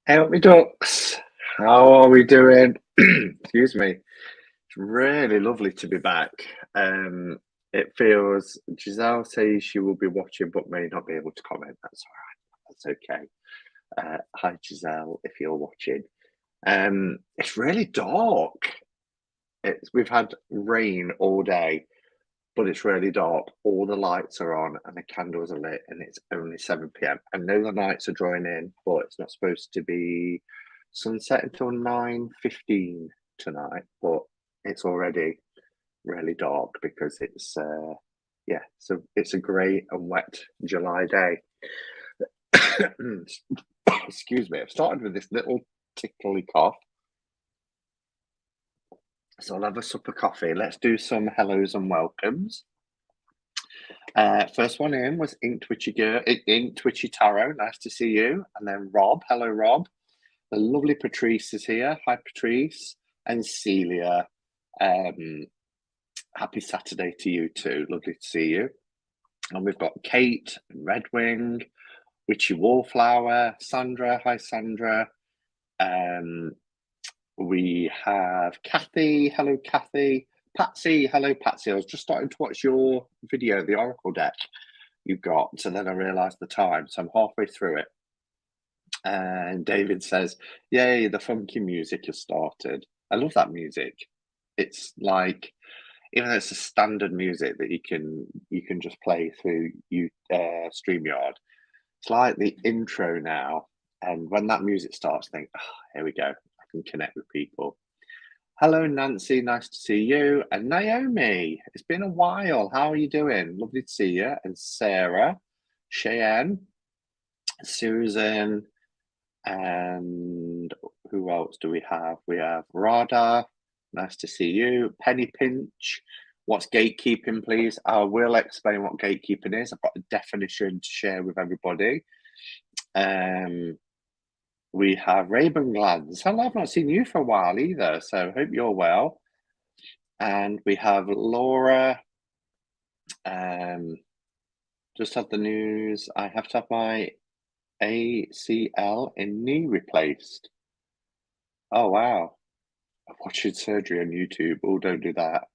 Help me ducks. How are we doing? Excuse me. It's really lovely to be back. It feels Giselle says she will be watching but may not be able to comment. That's all right. That's okay. Hi Giselle, if you're watching. It's really dark. We've had rain all day, but it's really dark. All the lights are on and the candles are lit, and it's only 7 p.m. I know the nights are drawing in, but it's not supposed to be sunset until 9:15 tonight. But it's already really dark because so it's a grey and wet July day. Excuse me, I've started with this little tickly cough. So I'll have a sup of coffee. Let's do some hellos and welcomes. First one in was Ink Twitchy Tarot. Nice to see you. And then Rob. Hello, Rob. The lovely Patrice is here. Hi, Patrice. And Celia. Happy Saturday to you too. Lovely to see you. And we've got Kate, Redwing, Witchy Wallflower, Sandra. Hi, Sandra. We have Kathy. Hello, Kathy. Patsy. Hello, Patsy. I was just starting to watch your video, the Oracle deck you got, and then I realised the time, so I'm halfway through it. And David says, "Yay, the funky music has started." I love that music. It's like, even though it's a standard music that you can just play through StreamYard, it's like the intro now. And when that music starts, I think, oh, here we go. I can connect with people. Hello, Nancy. Nice to see you. And Naomi. It's been a while. How are you doing? Lovely to see you. And Sarah, Cheyenne, Susan, and who else do we have? We have Radha. Nice to see you. Penny Pinch. What's gatekeeping, please? I will explain what gatekeeping is. I've got a definition to share with everybody. We have Raven Glands. Hello, I've not seen you for a while either, so hope you're well. And we have Laura. Just had the news. I have to have my ACL in knee replaced. Oh, wow. I'm watching surgery on YouTube. Oh, don't do that.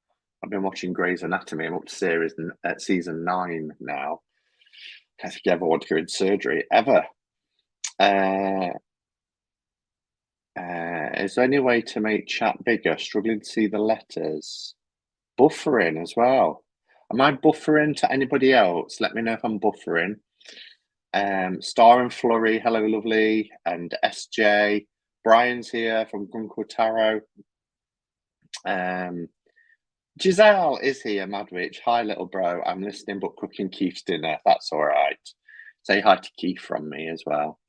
I've been watching Grey's Anatomy. I'm up to season 9 now. I don't think you ever want to go in surgery, ever. Is there any way to make chat bigger? Struggling to see the letters. Buffering as well. Am I buffering to anybody else? Let me know if I'm buffering. Star and Flurry, hello, lovely. And SJ. Brian's here from Gunkel Tarot. Giselle is here, Madwitch. Hi, little bro. I'm listening but cooking Keith's dinner. That's all right. Say hi to Keith from me as well.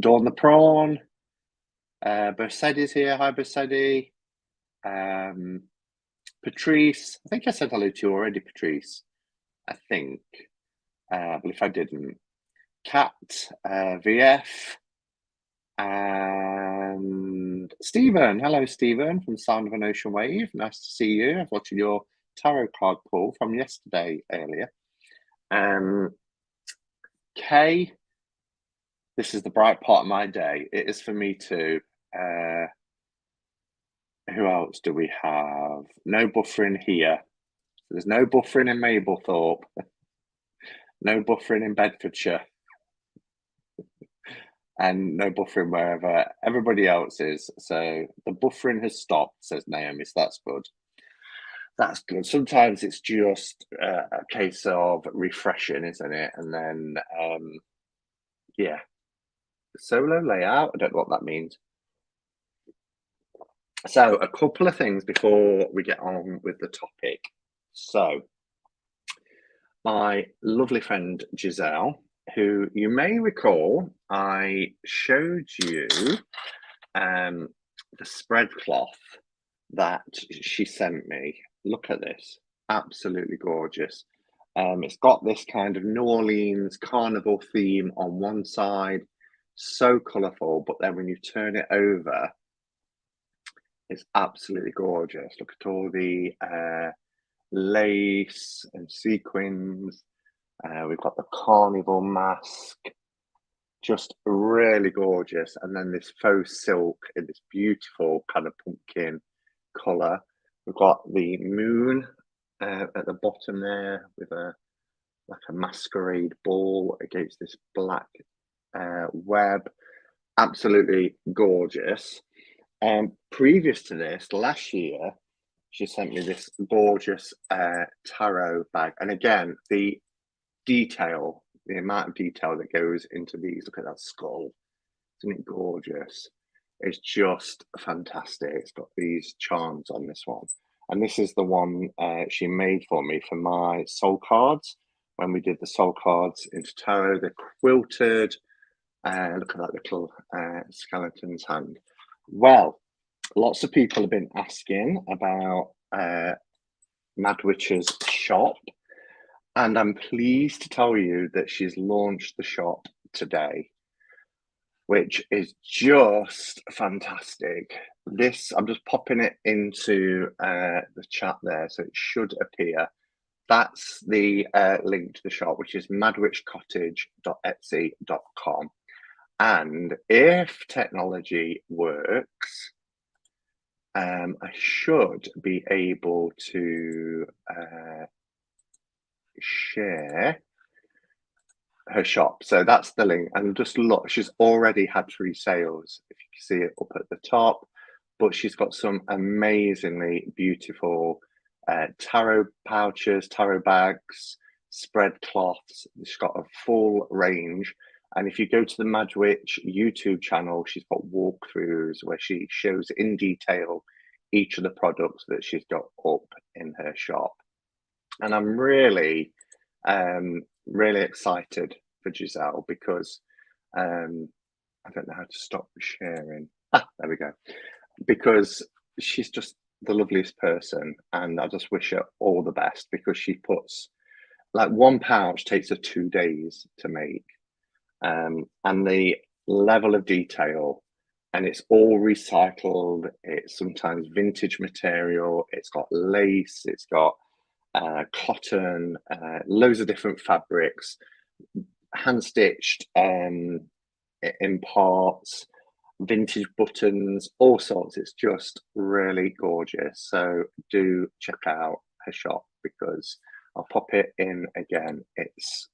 Dawn the Prawn. Bersedi's here. Hi, Bersedi. Patrice. I think I said hello to you already, Patrice. I think. But if I didn't. Kat, VF, and Stephen. Hello, Stephen, from Sound of an Ocean Wave. Nice to see you. I've watched your tarot card pull from yesterday earlier. Kay, this is the bright part of my day. It is for me too. Who else do we have? No buffering here. There's no buffering in Mablethorpe. No buffering in Bedfordshire. And no buffering wherever everybody else is. So the buffering has stopped, says Naomi. So that's good. That's good. Sometimes it's just a case of refreshing, isn't it? And then, yeah. Solo layout. I don't know what that means. So a couple of things before we get on with the topic. So my lovely friend Giselle, who you may recall, I showed you the spread cloth that she sent me. Look at this, absolutely gorgeous. It's got this kind of New Orleans carnival theme on one side, so colourful, but then when you turn it over, it's absolutely gorgeous. Look at all the lace and sequins. We've got the carnival mask. just really gorgeous. And then this faux silk in this beautiful kind of pumpkin colour. We've got the moon at the bottom there with a like a masquerade ball against this black web. Absolutely gorgeous. Previous to this, last year, she sent me this gorgeous tarot bag. And again, the detail, the amount of detail that goes into these. Look at that skull. Isn't it gorgeous? It's just fantastic. It's got these charms on this one. And this is the one she made for me for my soul cards. When we did the soul cards into tarot, they're quilted. Look at that little skeleton's hand. Well, lots of people have been asking about Mad Witch's shop. And I'm pleased to tell you that she's launched the shop today, which is just fantastic. This, I'm just popping it into the chat there, so it should appear. That's the link to the shop, which is madwitchcottage.etsy.com. And if technology works, I should be able to share her shop. So that's the link. And just look, she's already had 3 sales, if you can see it up at the top. But she's got some amazingly beautiful tarot pouches, tarot bags, spread cloths. She's got a full range. And if you go to the Mad Witch YouTube channel, she's got walkthroughs where she shows in detail each of the products that she's got up in her shop. And I'm really, really excited for Giselle because I don't know how to stop sharing. There we go. Because she's just the loveliest person, and I just wish her all the best because she puts like 1 pouch takes her 2 days to make, and the level of detail, and it's all recycled. It's sometimes vintage material. It's got lace. It's got cotton, loads of different fabrics, hand stitched in parts, vintage buttons, all sorts. It's just really gorgeous. So do check out her shop because I'll pop it in again. It's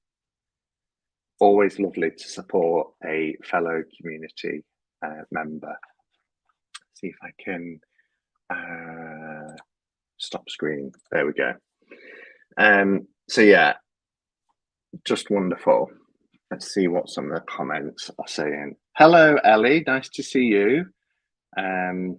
always lovely to support a fellow community member. See if I can stop screen. There we go. So yeah, just wonderful. Let's see what some of the comments are saying. Hello, Ellie. Nice to see you. And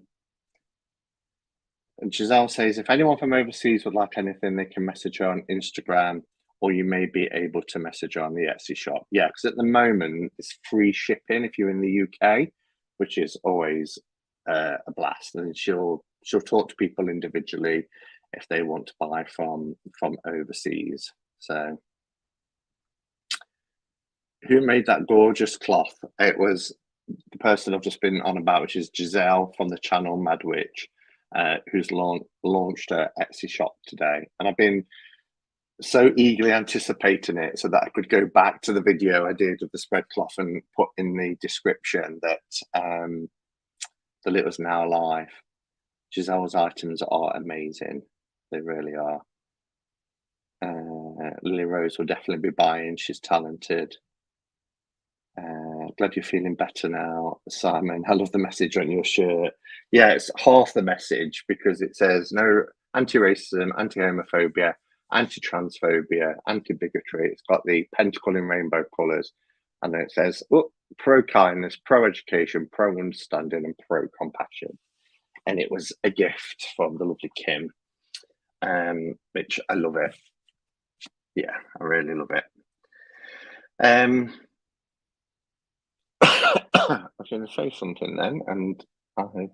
Giselle says, if anyone from overseas would like anything, they can message her on Instagram, or you may be able to message her on the Etsy shop. Yeah, because at the moment it's free shipping if you're in the UK, which is always a blast. And she'll talk to people individually if they want to buy from overseas. So who made that gorgeous cloth? It was the person I've just been on about, which is Giselle from the channel Mad Witch, who's launched her Etsy shop today. And I've been so eagerly anticipating it so that I could go back to the video I did of the spread cloth and put in the description that the little's now alive. Giselle's items are amazing. They really are. Lily Rose will definitely be buying. She's talented. Glad you're feeling better now, Simon. I love the message on your shirt. Yeah, it's half the message because it says no anti-racism, anti-homophobia, anti-transphobia, anti-bigotry. It's got the pentacle in rainbow colours. And then it says pro-kindness, pro-education, pro-understanding and pro-compassion. And it was a gift from the lovely Kim, which I love it. Yeah, I really love it. I was going to say something then, and I've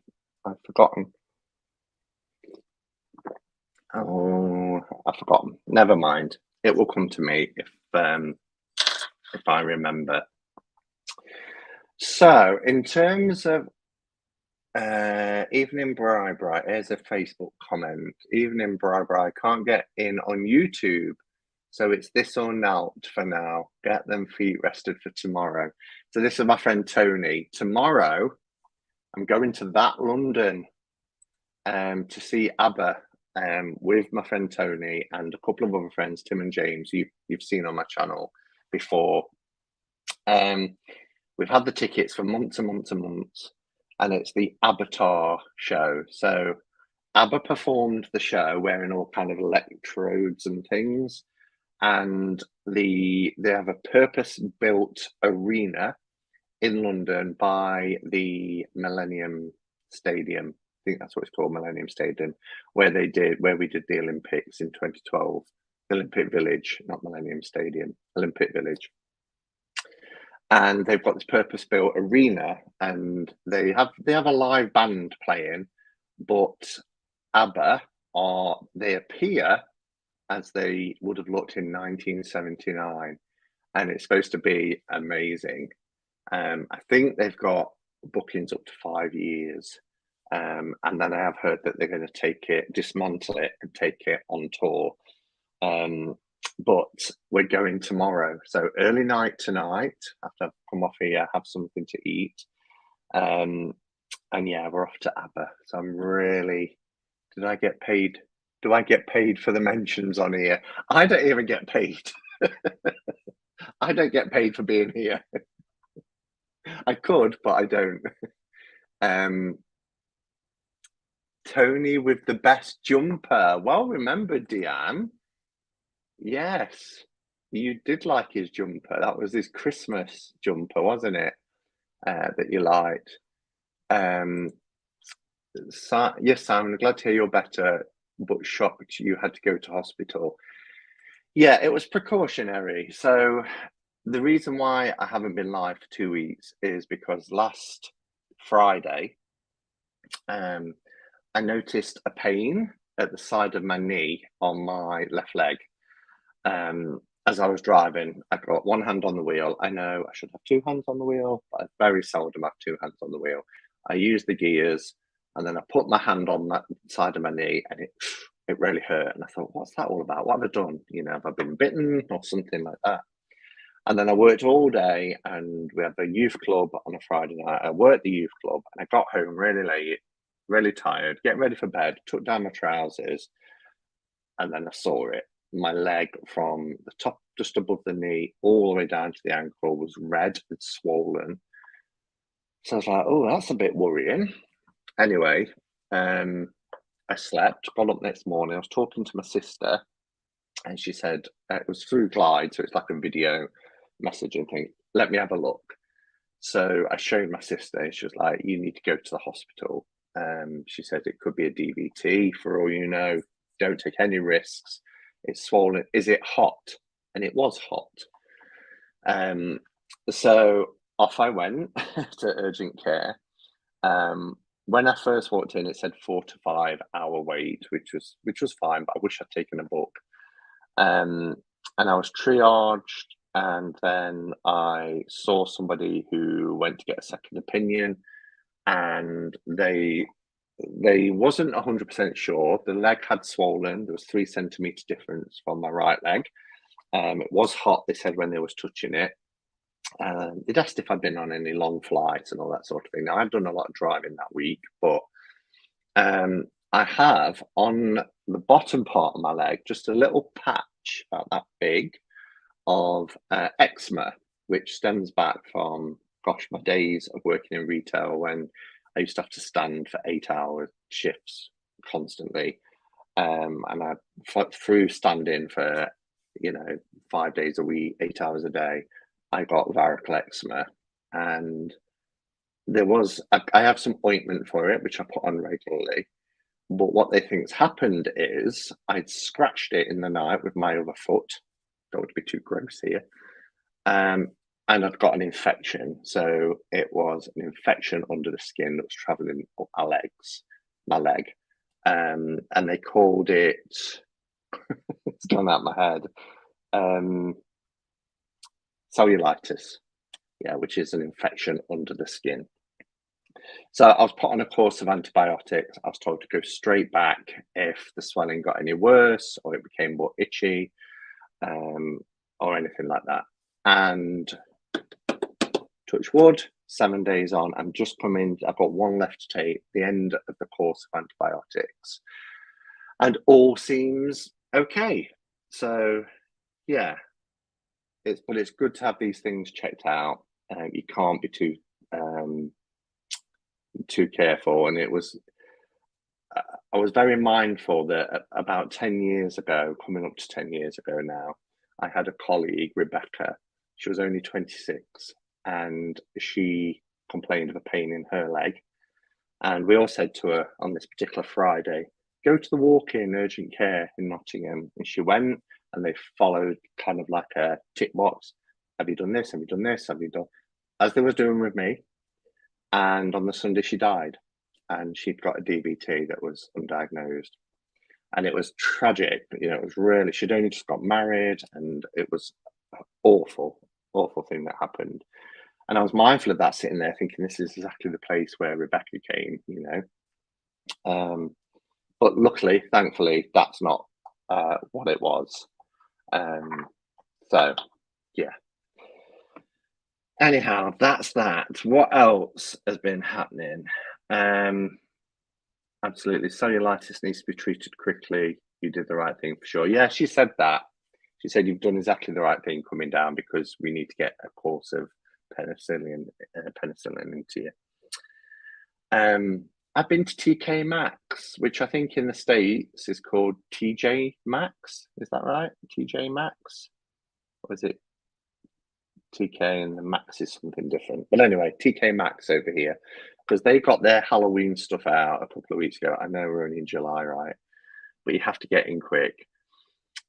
forgotten. Oh, I've forgotten. Never mind. It will come to me if I remember. So, in terms of Evening Bri, here's a Facebook comment. Evening Bri, can't get in on YouTube, So it's this or not for now. Get them feet rested for tomorrow. So this is my friend Tony. Tomorrow, I'm going to that London to see ABBA with my friend Tony and a couple of other friends, Tim and James, you've seen on my channel before. We've had the tickets for months and months and months, and it's the Avatar show. So ABBA performed the show wearing all kind of electrodes and things, and they have a purpose-built arena in London by the Millennium Stadium. I think that's what it's called, Millennium Stadium, where we did the Olympics in 2012. Olympic Village, not Millennium Stadium, Olympic Village. And they've got this purpose-built arena, and they have a live band playing, but ABBA they appear as they would have looked in 1979, and it's supposed to be amazing. I think they've got bookings up to 5 years, and then I have heard that they're going to dismantle it and take it on tour. But we're going tomorrow, so early night tonight, after I've come off here, have something to eat, and yeah, we're off to ABBA. So I'm really, did I get paid? Do I get paid for the mentions on here? I don't even get paid. I don't get paid for being here. I could, but I don't. Tony with the best jumper. Well remembered, Deanne. Yes, you did like his jumper. That was his Christmas jumper, wasn't it? That you liked. Yes, Simon, glad to hear you're better, but shocked you had to go to hospital. Yeah, it was precautionary. So the reason why I haven't been live for 2 weeks is because last Friday, I noticed a pain at the side of my knee on my left leg. As I was driving, I got one hand on the wheel. I know I should have two hands on the wheel, but I very seldom have two hands on the wheel. I use the gears, and then I put my hand on that side of my knee, and it really hurt. And I thought, what's that all about? What have I done? You know, have I been bitten or something like that? And then I worked all day, and we had the youth club on a Friday night. I worked the youth club, and I got home really late, really tired, getting ready for bed, took down my trousers, and then I saw it. My leg from the top, just above the knee, all the way down to the ankle was red and swollen. So I was like, oh, that's a bit worrying. Anyway, I slept, got up next morning. I was talking to my sister, and she said, it was through Glide, so it's like a video messaging thing. Let me have a look. So I showed my sister, and she was like, you need to go to the hospital. She said it could be a DVT for all you know. Don't take any risks. It's swollen. Is it hot? And it was hot. So off I went to urgent care. When I first walked in, it said 4 to 5 hour wait, which was fine, but I wish I'd taken a book. And I was triaged, and then I saw somebody who went to get a second opinion, and they wasn't 100% sure. The leg had swollen. There was 3 centimeter difference from my right leg. It was hot, they said, when they was touching it. They'd asked if I'd been on any long flights and all that sort of thing. Now, I've done a lot of driving that week, but I have on the bottom part of my leg just a little patch about that big of eczema, which stems back from, gosh, my days of working in retail when I used to have to stand for 8-hour shifts constantly. And I through standing for, 5 days a week, 8 hours a day, I got varicose eczema. And I have some ointment for it, which I put on regularly. But what they think's happened is I'd scratched it in the night with my other foot. Don't want to be too gross here. And I'd got an infection. So it was an infection under the skin that was traveling up my leg. And they called it, it's gone out of my head, cellulitis, which is an infection under the skin. So I was put on a course of antibiotics. I was told to go straight back if the swelling got any worse or it became more itchy. or anything like that. And touch wood, 7 days on, I'm just coming, I've got one left to take, the end of the course of antibiotics, and all seems okay. So yeah, but it's good to have these things checked out. You can't be too careful, and I was very mindful that about 10 years ago, coming up to 10 years ago now, I had a colleague, Rebecca. She was only 26, and she complained of a pain in her leg. And we all said to her on this particular Friday, go to the walk-in urgent care in Nottingham. And she went, and they followed kind of like a tick box. Have you done this? Have you done this? Have you done? As they was doing with me. And on the Sunday, she died. And she'd got a DVT that was undiagnosed. And it was tragic. You know, it was really, she'd only just got married, and it was an awful, awful thing that happened. And I was mindful of that, sitting there thinking, this is exactly the place where Rebecca came, you know. But luckily, thankfully, that's not what it was. So, yeah. Anyhow, that's that. What else has been happening? Absolutely. Cellulitis needs to be treated quickly. You did the right thing for sure. Yeah, she said that. She said, you've done exactly the right thing coming down, because we need to get a course of penicillin into you. I've been to TK Maxx, which I think in the States is called TJ Maxx. Is that right? TJ Maxx? Or is it TK and the Max is something different? But anyway, TK Maxx over here, because they got their Halloween stuff out a couple of weeks ago. I know we're only in July, right? But you have to get in quick.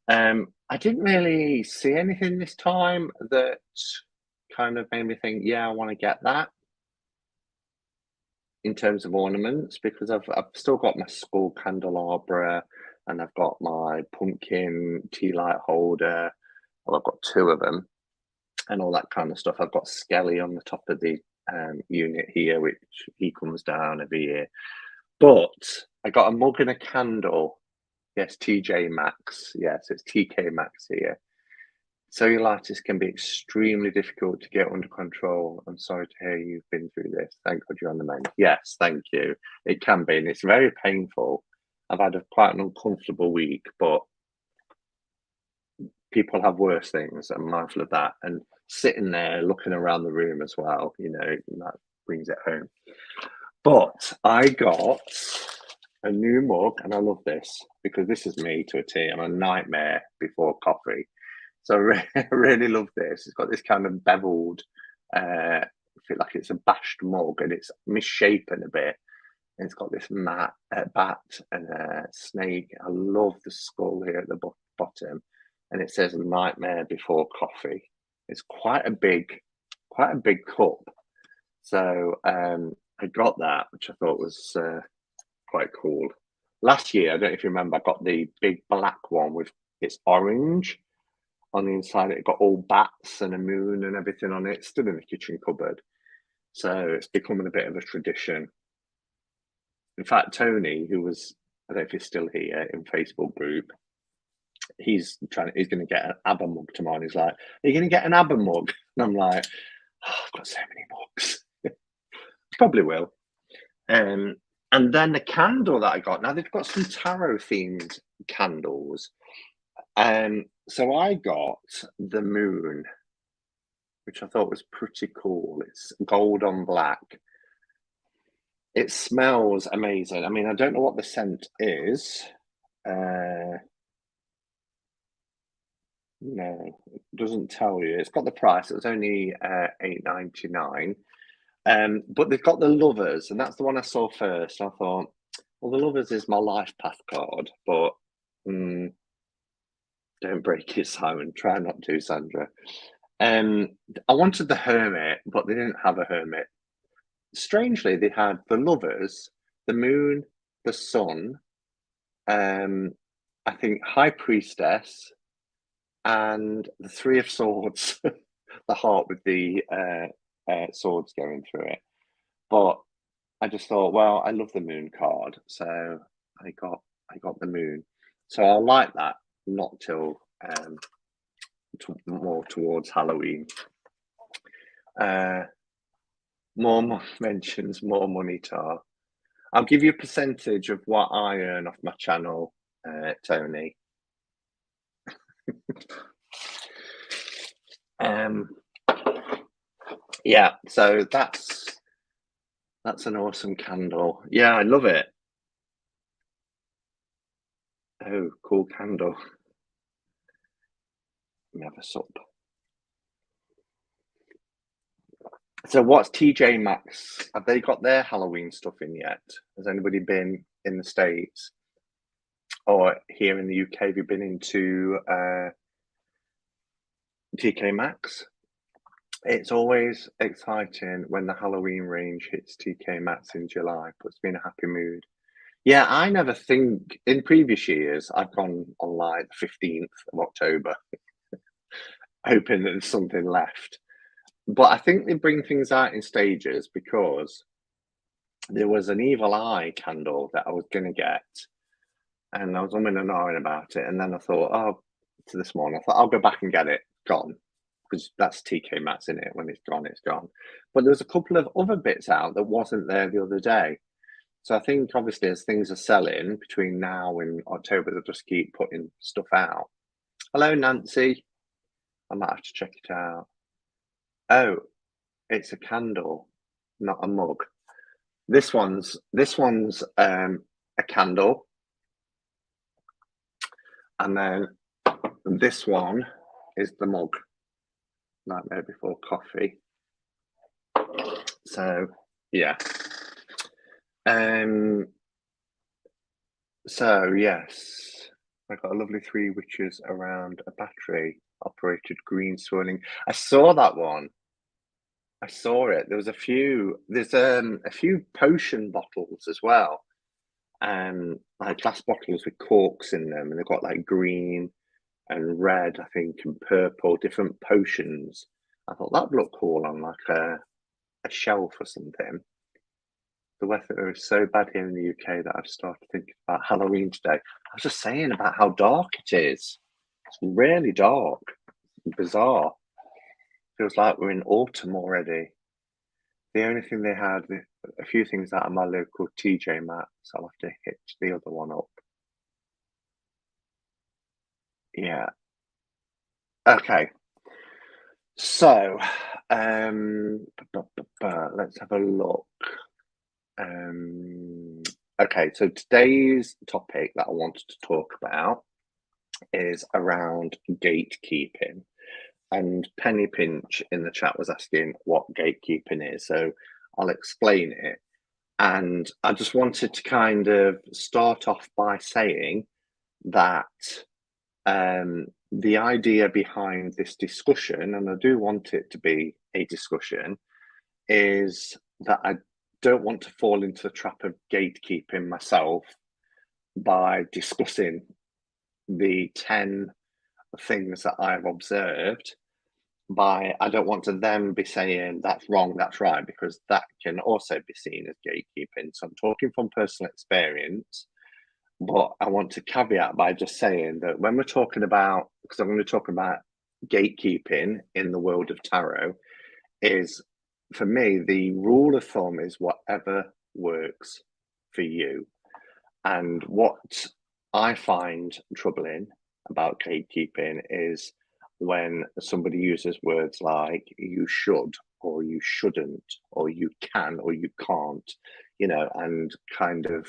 I didn't really see anything this time that kind of made me think, yeah, I want to get that in terms of ornaments, because I've still got my skull candelabra, and I've got my pumpkin tea light holder. Well, I've got two of them, and all that kind of stuff. I've got Skelly on the top of the unit here, which he comes down every year. But I got a mug and a candle. Yes, TJ Maxx. Yes, it's TK Maxx here. Cellulitis can be extremely difficult to get under control. I'm sorry to hear you've been through this. Thank God you're on the mend. Yes, thank you. It can be, and it's very painful. I've had quite an uncomfortable week, but people have worse things. I'm mindful of that. And sitting there looking around the room as well, you know, that brings it home. But I got a new mug, and I love this because this is me to a T. I'm a nightmare before coffee. So I really love this. It's got this kind of beveled, I feel like it's a bashed mug, and it's misshapen a bit. And it's got this bat and a snake. I love the skull here at the bottom, and it says "Nightmare Before Coffee." It's quite a big cup. So I got that, which I thought was quite cool. Last year, I don't know if you remember, I got the big black one with it's orange on the inside. It got all bats and a moon and everything on it, still in the kitchen cupboard. So it's becoming a bit of a tradition. In fact, Tony, who was, I don't know if he's still here in Facebook group, he's going to get an ABBA mug tomorrow. And he's like, are you going to get an ABBA mug? And I'm like, oh, I've got so many mugs. Probably will. And then the candle that I got, now they've got some tarot themed candles. So I got the moon, which I thought was pretty cool. It's gold on black. It smells amazing. I mean, I don't know what the scent is. No, it doesn't tell you. It's got the price. It was only £8.99. But they've got the lovers, and that's the one I saw first. I thought, well, the lovers is my life path card, but don't break it, Simon. Try not to, Sandra. I wanted the hermit, but they didn't have a hermit. Strangely, they had the lovers, the moon, the sun, I think high priestess, and the three of swords, the heart with the swords going through it. But I just thought, well, I love the moon card, so I got the moon. So I'll like that, not till more towards Halloween. More mentions, more money, Tar. I'll give you a percentage of what I earn off my channel, Tony. Yeah, so that's an awesome candle. Yeah, I love it. Oh, cool candle. Let me have a sup. So what's TJ Maxx? Have they got their Halloween stuff in yet? Has anybody been in the States or here in the UK? Have you been into TK Maxx? It's always exciting when the Halloween range hits TK Maxx in July, puts me in a happy mood. Yeah, I never think in previous years I've gone on like the 15th of October, hoping that there's something left. But I think they bring things out in stages because there was an evil eye candle that I was going to get, and I was umming and ahhing about it. And then I thought, oh, to this morning, I thought I'll go back and get it. Gone. Because that's TK Maxx in it. When it's gone, it's gone. But there was a couple of other bits out that wasn't there the other day. So I think obviously as things are selling between now and October, they'll just keep putting stuff out. Hello, Nancy. I might have to check it out. Oh, it's a candle, not a mug. This one's a candle, and then this one is the mug, nightmare before coffee. So yeah. So yes, I got a lovely 3 witches around a battery operated green swirling. I saw that one. I saw it. There was a few. There's a few potion bottles as well, like glass bottles with corks in them, and they've got like green and red, I think, and purple, different potions. I thought that would look cool on like a shelf or something. The weather is so bad here in the UK that I've started thinking about Halloween today. I was just saying about how dark it is. It's really dark, bizarre. Feels like we're in autumn already. The only thing they had, a few things out of my local TJ Maxx. I'll have to hit the other one up. Yeah. Okay. So, let's have a look. Okay, so today's topic that I wanted to talk about is around gatekeeping. And Penny Pinch in the chat was asking what gatekeeping is. So I'll explain it. And I just wanted to kind of start off by saying that the idea behind this discussion, and I do want it to be a discussion, is that I don't want to fall into the trap of gatekeeping myself by discussing the 10 things that I've observed. I don't want to then be saying that's wrong, that's right, because that can also be seen as gatekeeping. So I'm talking from personal experience, but I want to caveat by just saying that when we're talking about, because I'm going to talk about gatekeeping in the world of tarot, is for me, the rule of thumb is whatever works for you. And what I find troubling about gatekeeping is when somebody uses words like you should or you shouldn't or you can or you can't, and kind of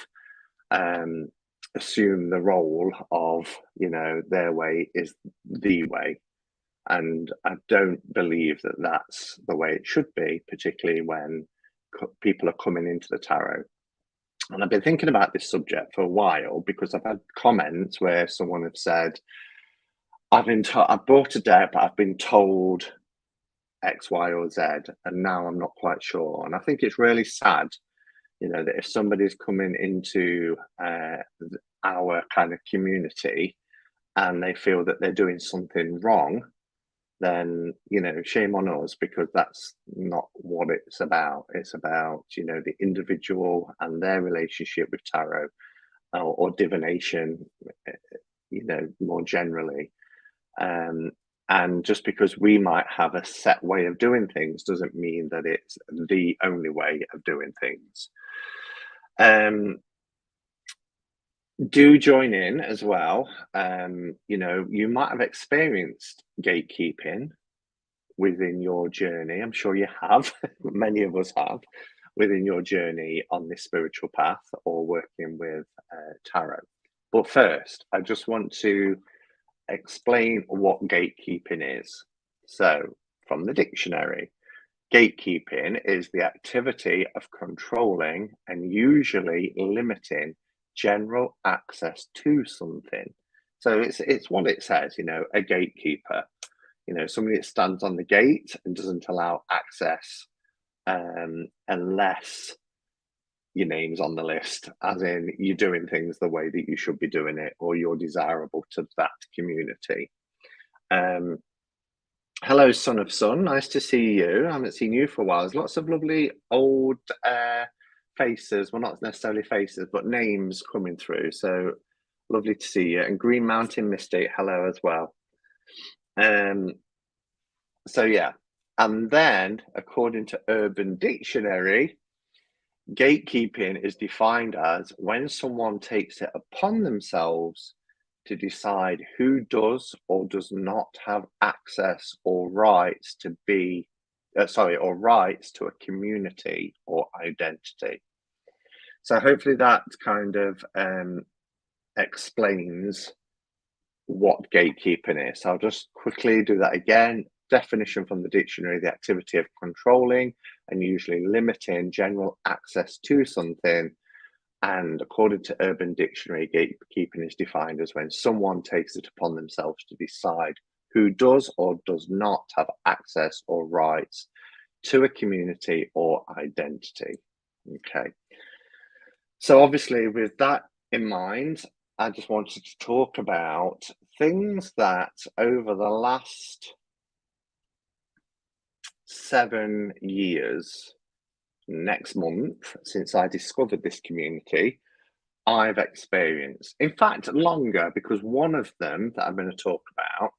assume the role of, their way is the way. And I don't believe that that's the way it should be, particularly when people are coming into the tarot. And I've been thinking about this subject for a while because I've had comments where someone have said, I've bought a deck, but I've been told X, Y, or Z, and now I'm not quite sure. And I think it's really sad, that if somebody's coming into our kind of community and they feel that they're doing something wrong, then, shame on us, because that's not what it's about. It's about, the individual and their relationship with tarot or divination, more generally. And just because we might have a set way of doing things doesn't mean that it's the only way of doing things. Do join in as well. You might have experienced gatekeeping within your journey. I'm sure you have. Many of us have within your journey on this spiritual path or working with tarot. But first, I just want to explain what gatekeeping is. So, from the dictionary, gatekeeping is the activity of controlling and usually limiting general access to something. So it's what it says, a gatekeeper, somebody that stands on the gate and doesn't allow access unless your name's on the list, as in you're doing things the way that you should be doing it, or you're desirable to that community. Hello, Son of Sun. Nice to see you. I haven't seen you for a while. There's lots of lovely old faces. Well, not necessarily faces, but names coming through. So lovely to see you. And Green Mountain Mystic, hello as well. So yeah. And then, according to Urban Dictionary, gatekeeping is defined as when someone takes it upon themselves to decide who does or does not have access or rights to rights to a community or identity. So hopefully that kind of explains what gatekeeping is. So I'll just quickly do that again. Definition from the dictionary: the activity of controlling and usually limiting general access to something. And according to Urban Dictionary, gatekeeping is defined as when someone takes it upon themselves to decide who does or does not have access or rights to a community or identity. Okay. So obviously with that in mind, I just wanted to talk about things that over the last 7 years, next month, since I discovered this community, I've experienced. In fact, longer, because one of them that I'm going to talk about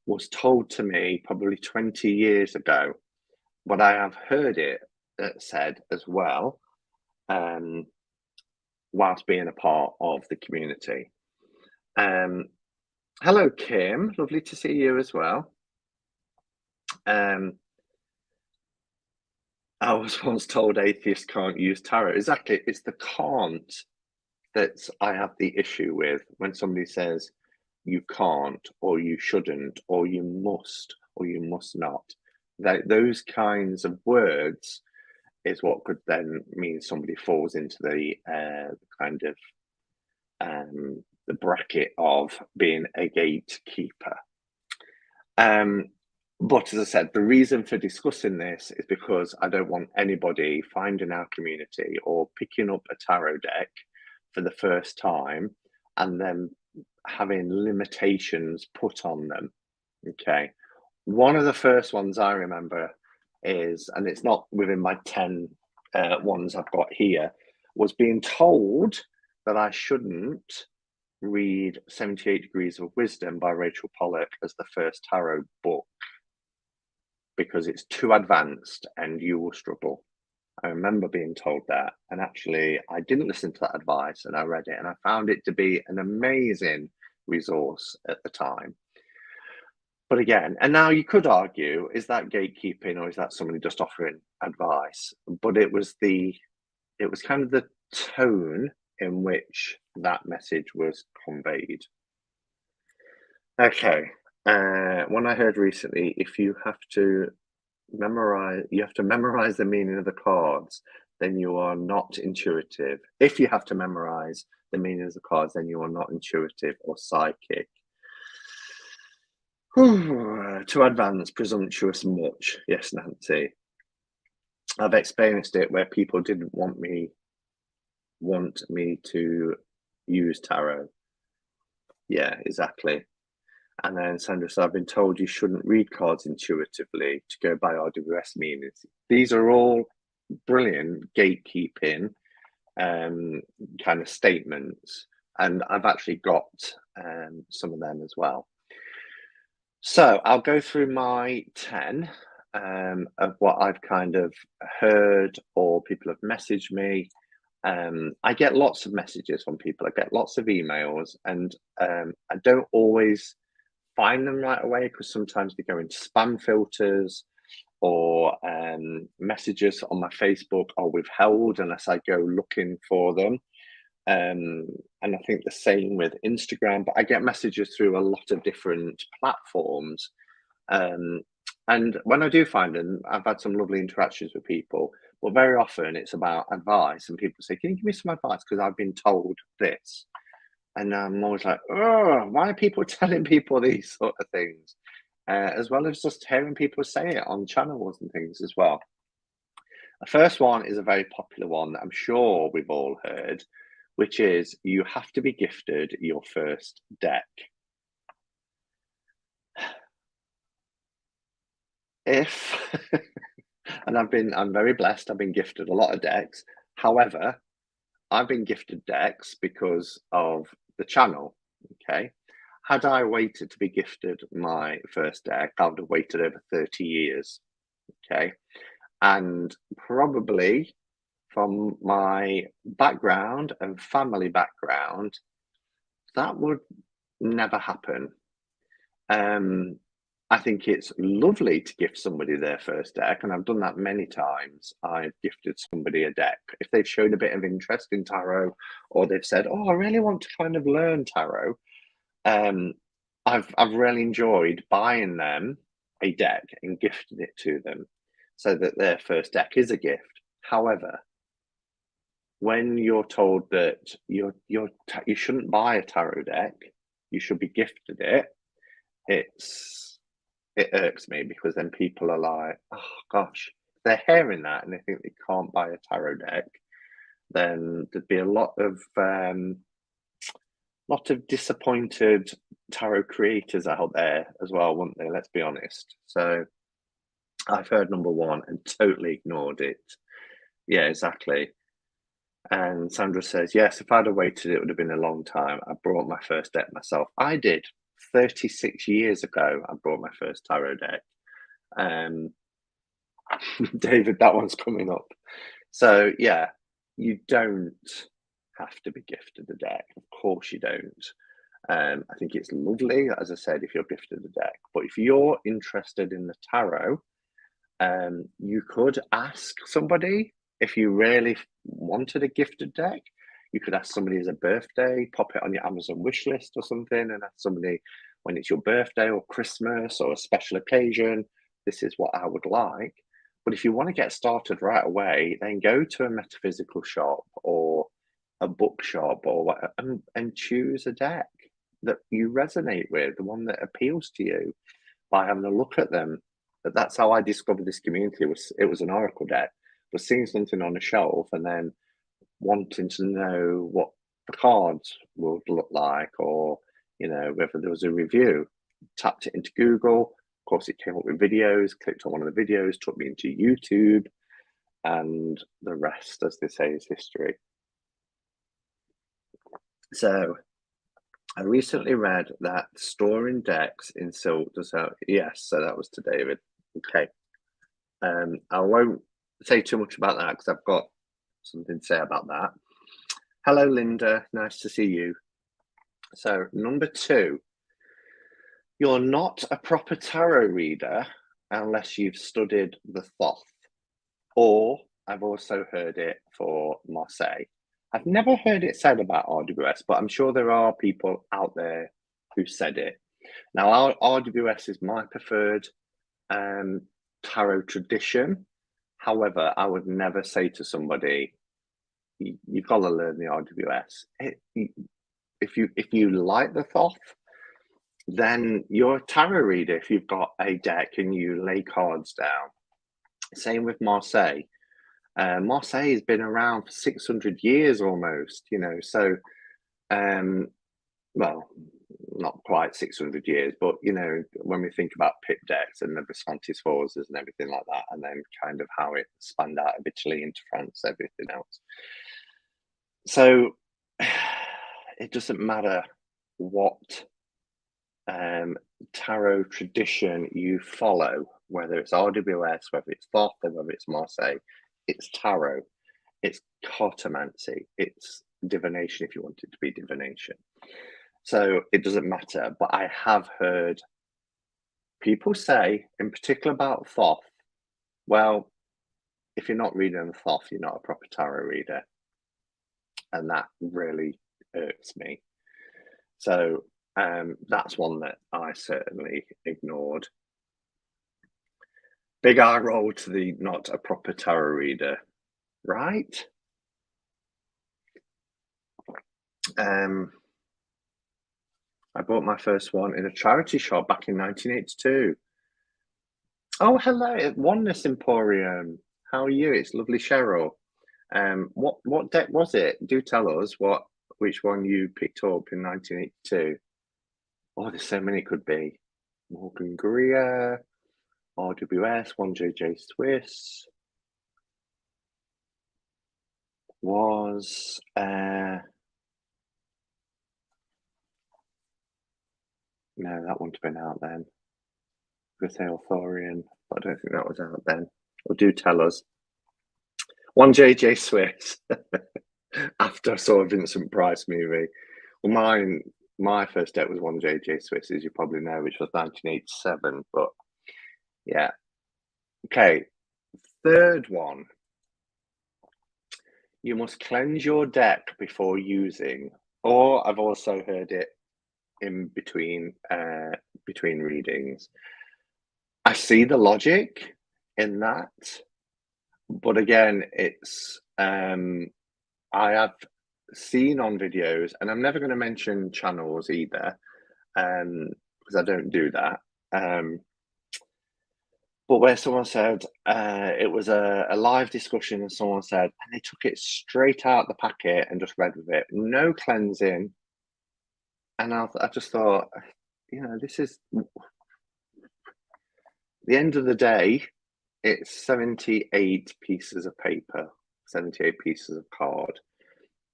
was told to me probably 20 years ago, but I have heard it said as well, whilst being a part of the community. Hello, Kim. Lovely to see you as well. I was once told atheists can't use tarot. Exactly. It's the can't that I have the issue with when somebody says you can't, or you shouldn't, or you must, or you must not. Those kinds of words is what could then mean somebody falls into the kind of the bracket of being a gatekeeper. But as I said, the reason for discussing this is because I don't want anybody finding our community or picking up a tarot deck for the first time and then having limitations put on them. Okay. One of the first ones I remember is, and it's not within my 10 ones I've got here, was being told that I shouldn't read 78 Degrees of Wisdom by Rachel Pollack as the first tarot book because it's too advanced and you will struggle. I remember being told that, and actually I didn't listen to that advice, and I read it and I found it to be an amazing resource at the time. But again, and now you could argue, is that gatekeeping or is that somebody just offering advice? But it was kind of the tone in which that message was conveyed. Okay. One I heard recently, if you have to memorize the meaning of the cards, then you are not intuitive. If you have to memorize the meaning of the cards, then you are not intuitive or psychic. Too advanced, presumptuous, much. Yes, Nancy. I've experienced it where people didn't want me to use tarot. Yeah, exactly. And then Sandra said, I've been told you shouldn't read cards intuitively to go by RWS meanings. These are all brilliant gatekeeping kind of statements. And I've actually got some of them as well. So I'll go through my 10 of what I've kind of heard or people have messaged me. I get lots of messages from people. I get lots of emails, and I don't always find them right away because sometimes they go into spam filters or messages on my Facebook are withheld unless I go looking for them. And I think the same with Instagram, but I get messages through a lot of different platforms. Um, and when I do find them, I've had some lovely interactions with people, but very often it's about advice, and people say, "Can you give me some advice? Because I've been told this." And I'm always like, "Oh, why are people telling people these sort of things?" As well as just hearing people say it on channels and things as well. The first one is a very popular one that I'm sure we've all heard, which is you have to be gifted your first deck. If and I'm very blessed, I've been gifted a lot of decks. However, I've been gifted decks because of the channel. Okay. Had I waited to be gifted my first deck, I would have waited over 30 years. Okay. And probably from my background and family background, that would never happen. Um, I think it's lovely to gift somebody their first deck, and I've done that many times. I've gifted somebody a deck if they've shown a bit of interest in tarot, or they've said, "Oh, I really want to kind of learn tarot." Um, I've really enjoyed buying them a deck and gifting it to them, so that their first deck is a gift. However, when you're told that you shouldn't buy a tarot deck, you should be gifted it. It irks me because then people are like, oh gosh, they're hearing that and they think they can't buy a tarot deck. Then there'd be a lot of disappointed tarot creators out there as well, wouldn't there? Let's be honest. So I've heard number one and totally ignored it. Yeah, exactly. And Sandra says, yes, if I'd have waited, it would have been a long time. I brought my first deck myself. I did 36 years ago. I brought my first tarot deck. Um, David, that one's coming up. So, yeah, you don't have to be gifted a deck. Of course, you don't. I think it's lovely, as I said, if you're gifted a deck. But if you're interested in the tarot, you could ask somebody if you really wanted a gifted deck. You could ask somebody as a birthday, pop it on your Amazon wish list or something, and ask somebody when it's your birthday or Christmas or a special occasion, this is what I would like. But if you want to get started right away, then go to a metaphysical shop or a bookshop or what, and choose a deck that you resonate with, the one that appeals to you by having a look at them. But that's how I discovered this community. It was an oracle deck, was seeing something on a shelf and then wanting to know what the cards would look like, or whether there was a review. Tapped it into Google. Of course, it came up with videos. Clicked on one of the videos, took me into YouTube, and the rest, as they say, is history. So I recently read that storing decks in silk does help. Yes, so that was to David. Okay. I won't say too much about that because I've got something to say about that. Hello, Linda. Nice to see you. So, number 2, you're not a proper tarot reader unless you've studied the Thoth. Or I've also heard it for Marseille. I've never heard it said about RWS, but I'm sure there are people out there who said it. Now, RWS is my preferred tarot tradition. However, I would never say to somebody, "You've got to learn the RWS." If you like the Thoth, then you're a tarot reader. If you've got a deck and you lay cards down, same with Marseille. Marseille has been around for 600 years almost. So well, not quite 600 years, but when we think about pip decks and the Visconti Sforzas and everything like that, and then kind of how it spanned out of Italy into France, everything else. So it doesn't matter what tarot tradition you follow, whether it's RWS, whether it's Thoth, or whether it's Marseille. It's tarot, it's cartomancy, it's divination if you want it to be divination. So it doesn't matter, but I have heard people say, in particular about Thoth, well, if you're not reading the Thoth, you're not a proper tarot reader. And that really irks me. So that's one that I certainly ignored. Big eye roll to the not a proper tarot reader, right? I bought my first one in a charity shop back in 1982. Oh, hello, Oneness Emporium. How are you? It's lovely, Cheryl. What deck was it? Do tell us which one you picked up in 1982. Oh, there's so many it could be. Morgan Greer, RWS, 1JJ Swiss. Was no, that wouldn't have been out then. Grithail Thorian, but I don't think that was out then. Or do tell us. 1JJ Swiss. After I saw a Vincent Price movie. Well, my first deck was 1JJ Swiss, as you probably know, which was 1987. But yeah. Okay. Third one. You must cleanse your deck before using, or I've also heard it in between readings. I see the logic in that, but again, it's I have seen on videos, and I'm never going to mention channels either, because I don't do that. But where someone said it was a live discussion, and someone said, and they took it straight out the packet and just read with it, no cleansing. And I just thought, this is the end of the day. It's 78 pieces of paper, 78 pieces of card.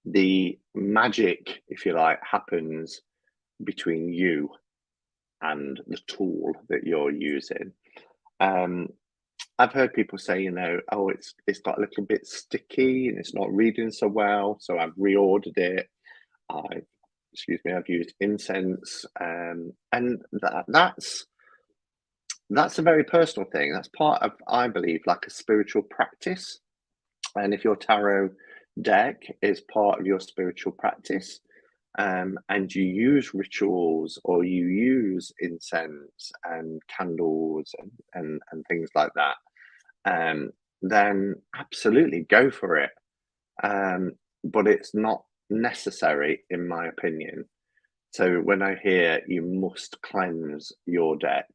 The magic, if you like, happens between you and the tool that you're using. I've heard people say, oh, it's got a little bit sticky and it's not reading so well, so I've reordered it. I've used incense, and that's a very personal thing. That's part of, I believe, like a spiritual practice. And if your tarot deck is part of your spiritual practice, and you use rituals or you use incense and candles and things like that, then absolutely go for it. But it's not necessary, in my opinion. So when I hear you must cleanse your deck,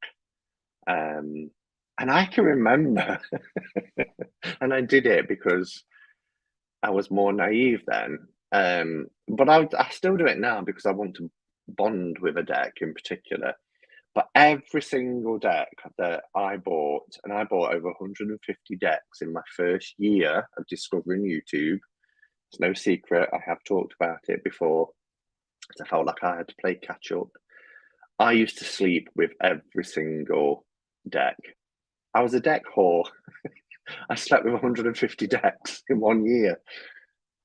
and I can remember, and I did it because I was more naive then. But I still do it now because I want to bond with a deck in particular. But every single deck that I bought, and I bought over 150 decks in my first year of discovering YouTube. It's no secret, I have talked about it before, because I felt like I had to play catch up. I used to sleep with every single deck. I was a deck whore. I slept with 150 decks in 1 year.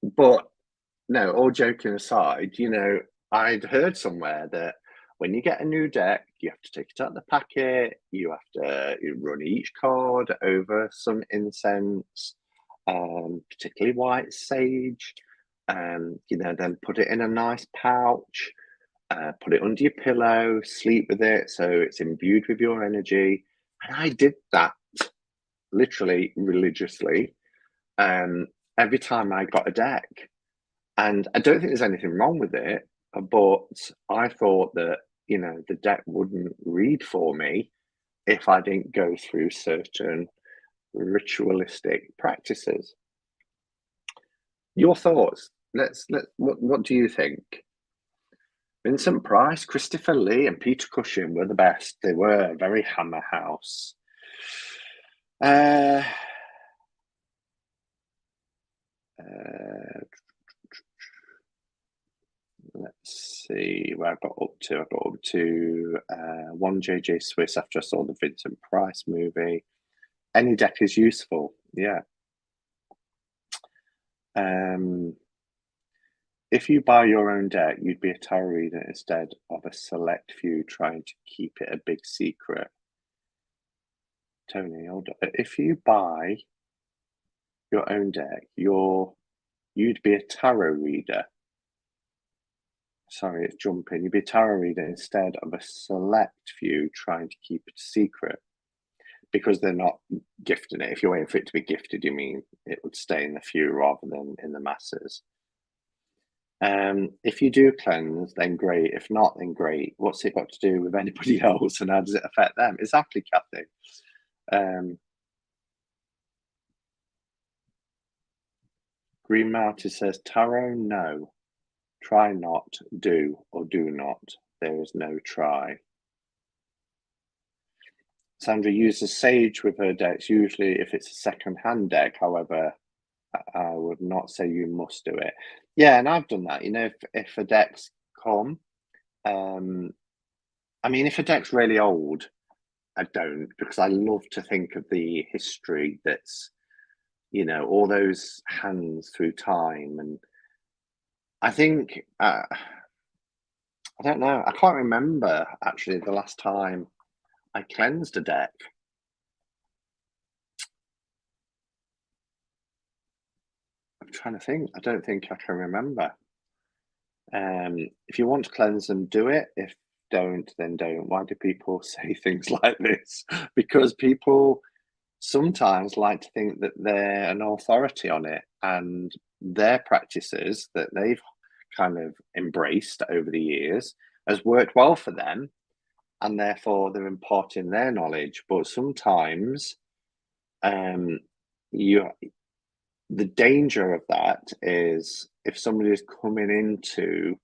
But no, all joking aside, I'd heard somewhere that when you get a new deck, you have to take it out of the packet, you have to run each card over some incense, particularly white sage, then put it in a nice pouch, put it under your pillow, sleep with it so it's imbued with your energy. And I did that literally religiously every time I got a deck. And I don't think there's anything wrong with it, but I thought that, the deck wouldn't read for me if I didn't go through certain ritualistic practices. Your thoughts? What do you think? Vincent Price, Christopher Lee, and Peter Cushing were the best. They were very Hammer House. Let's see where I got up to. I got up to 1JJ Swiss after I saw the Vincent Price movie. Any deck is useful, yeah. If you buy your own deck, you'd be a tarot reader instead of a select few trying to keep it a big secret. Tony, hold on. If you buy your own deck, you'd be a tarot reader. Sorry, it's jumping. You'd be a tarot reader instead of a select few trying to keep it a secret. Because they're not gifting it. If you're waiting for it to be gifted, you mean it would stay in the few rather than in the masses. If you do cleanse, then great. If not, then great. What's it got to do with anybody else, and how does it affect them? Exactly, Kathy. Green Mountain says, tarot, no. Try not, do, or do not. There is no try. Sandra uses Sage with her decks, usually if it's a second-hand deck. However, I would not say you must do it. Yeah, and I've done that. You know, if a deck's come, I mean, if a deck's really old, I don't, because I love to think of the history that's, you know, all those hands through time. And I think, I don't know, I can't remember actually the last time I cleansed a deck. I'm trying to think. I don't think I can remember. If you want to cleanse them, do it. If don't, then don't. Why do people say things like this? Because people sometimes like to think that they're an authority on it, and their practices that they've kind of embraced over the years has worked well for them, and therefore they're imparting their knowledge. But sometimes you the danger of that is if somebody is coming into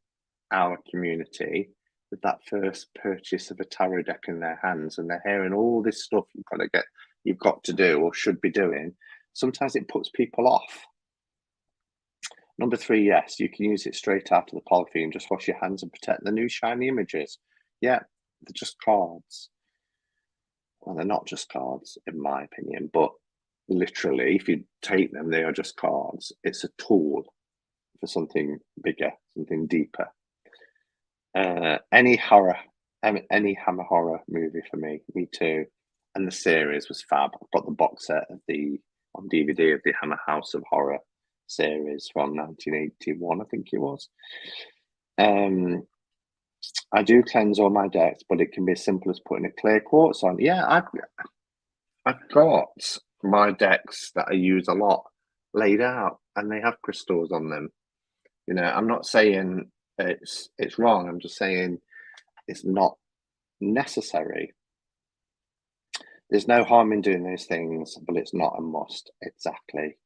our community with that first purchase of a tarot deck in their hands and they're hearing all this stuff you've got to do or should be doing, sometimes it puts people off. Number 3, yes, you can use it straight after the polythene. Just wash your hands and protect the new shiny images. Yeah, they're just cards. Well, they're not just cards, in my opinion, but literally, if you take them, they are just cards. It's a tool for something bigger, something deeper. Any Hammer horror movie for me too. And the series was fab. I've got the box set of on DVD of the Hammer House of Horror series from 1981, I think it was. I do cleanse all my decks, but it can be as simple as putting a clear quartz on. Yeah, I've got my decks that I use a lot laid out, and they have crystals on them. You know, I'm not saying it's wrong. I'm just saying it's not necessary. There's no harm in doing those things, but it's not a must. Exactly.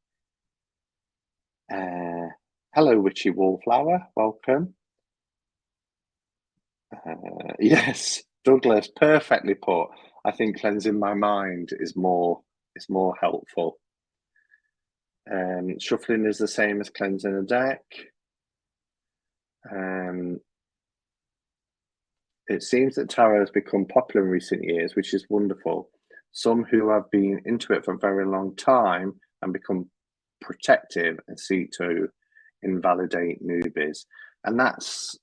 Hello, Witchy Wallflower. Welcome. Yes, Douglas, perfectly put. I think cleansing my mind is more helpful. Shuffling is the same as cleansing a deck. It seems that tarot has become popular in recent years, which is wonderful. Some who have been into it for a very long time and become protective and seek to invalidate newbies. And that's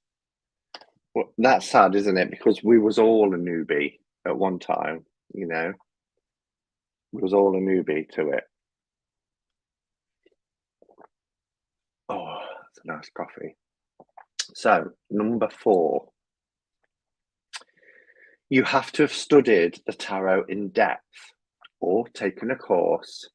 sad, isn't it? Because we was all a newbie at one time, you know. We was all a newbie to it. Oh, that's a nice coffee. So, number 4. You have to have studied the tarot in depth or taken a course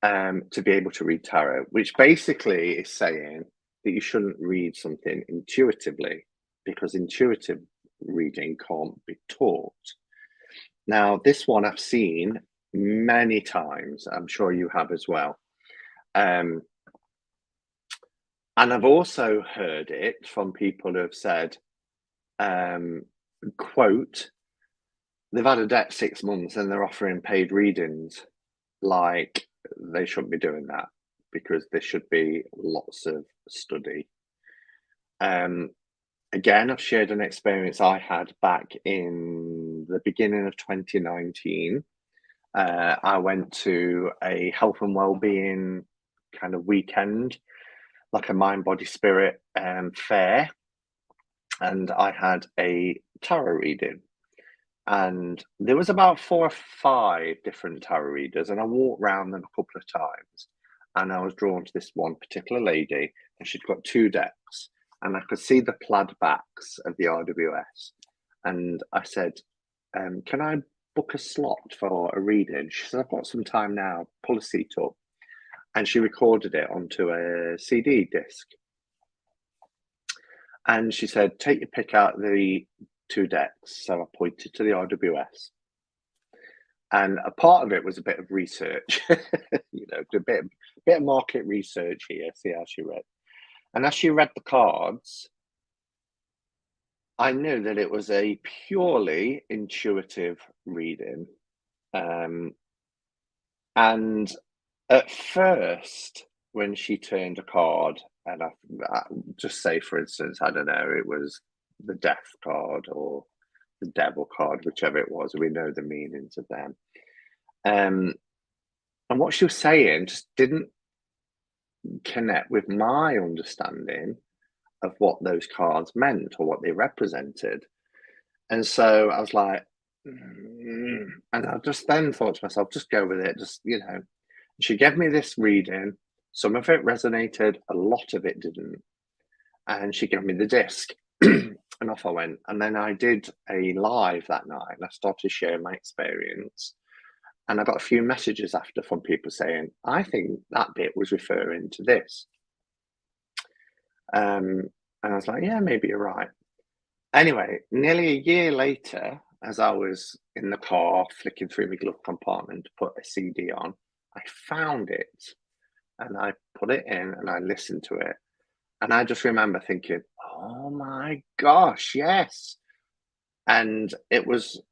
to be able to read tarot, which basically is saying that you shouldn't read something intuitively because intuitive reading can't be taught. Now, this one I've seen many times. I'm sure you have as well. And I've also heard it from people who have said, quote, they've had a debt 6 months and they're offering paid readings. Like, they shouldn't be doing that because there should be lots of study. Again, I've shared an experience I had back in the beginning of 2019. I went to a health and well-being kind of weekend, like a mind, body, spirit fair, and I had a tarot reading. And there was about 4 or 5 different tarot readers, and I walked around them a couple of times, and I was drawn to this one particular lady, and she'd got 2 decks, and I could see the plaid backs of the RWS. And I said, "Can I book a slot for a reading?" She said, "I've got some time now, pull a seat up." And she recorded it onto a CD disc. And she said, "Take your pick out the 2 decks." So I pointed to the RWS. And a part of it was a bit of research, a bit of market research here, see how she read. And as she read the cards, I knew that it was a purely intuitive reading. And at first, when she turned a card, and I just say, for instance, I don't know, it was the death card or the devil card, whichever it was, we know the meanings of them. And what she was saying just didn't connect with my understanding of what those cards meant or what they represented. And so I was like, and I just then thought to myself, just go with it. She gave me this reading. Some of it resonated, a lot of it didn't. And she gave me the disc and off I went. And then I did a live that night and I started sharing my experience. And I got a few messages after from people saying, "I think that bit was referring to this." And I was like, "Yeah, maybe you're right." Anyway, nearly a year later, as I was in the car flicking through my glove compartment to put a CD on, I found it and I put it in and I listened to it. And I just remember thinking, "Oh my gosh, yes." And it was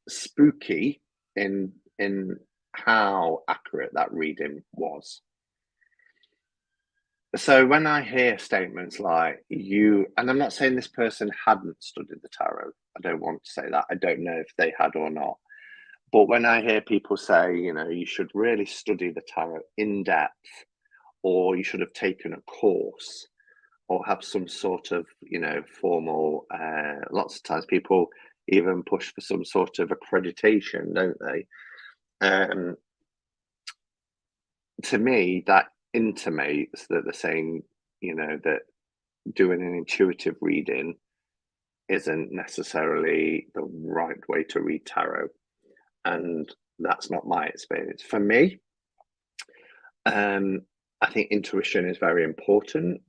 spooky in how accurate that reading was. So when I hear statements like and I'm not saying this person hadn't studied the tarot. I don't want to say that. I don't know if they had or not. But when I hear people say, you should really study the tarot in depth, or you should have taken a course, or have some sort of, formal, lots of times people even push for some sort of accreditation, don't they? To me, that intimates that they're saying, that doing an intuitive reading isn't necessarily the right way to read tarot. And that's not my experience. For me, I think intuition is very important.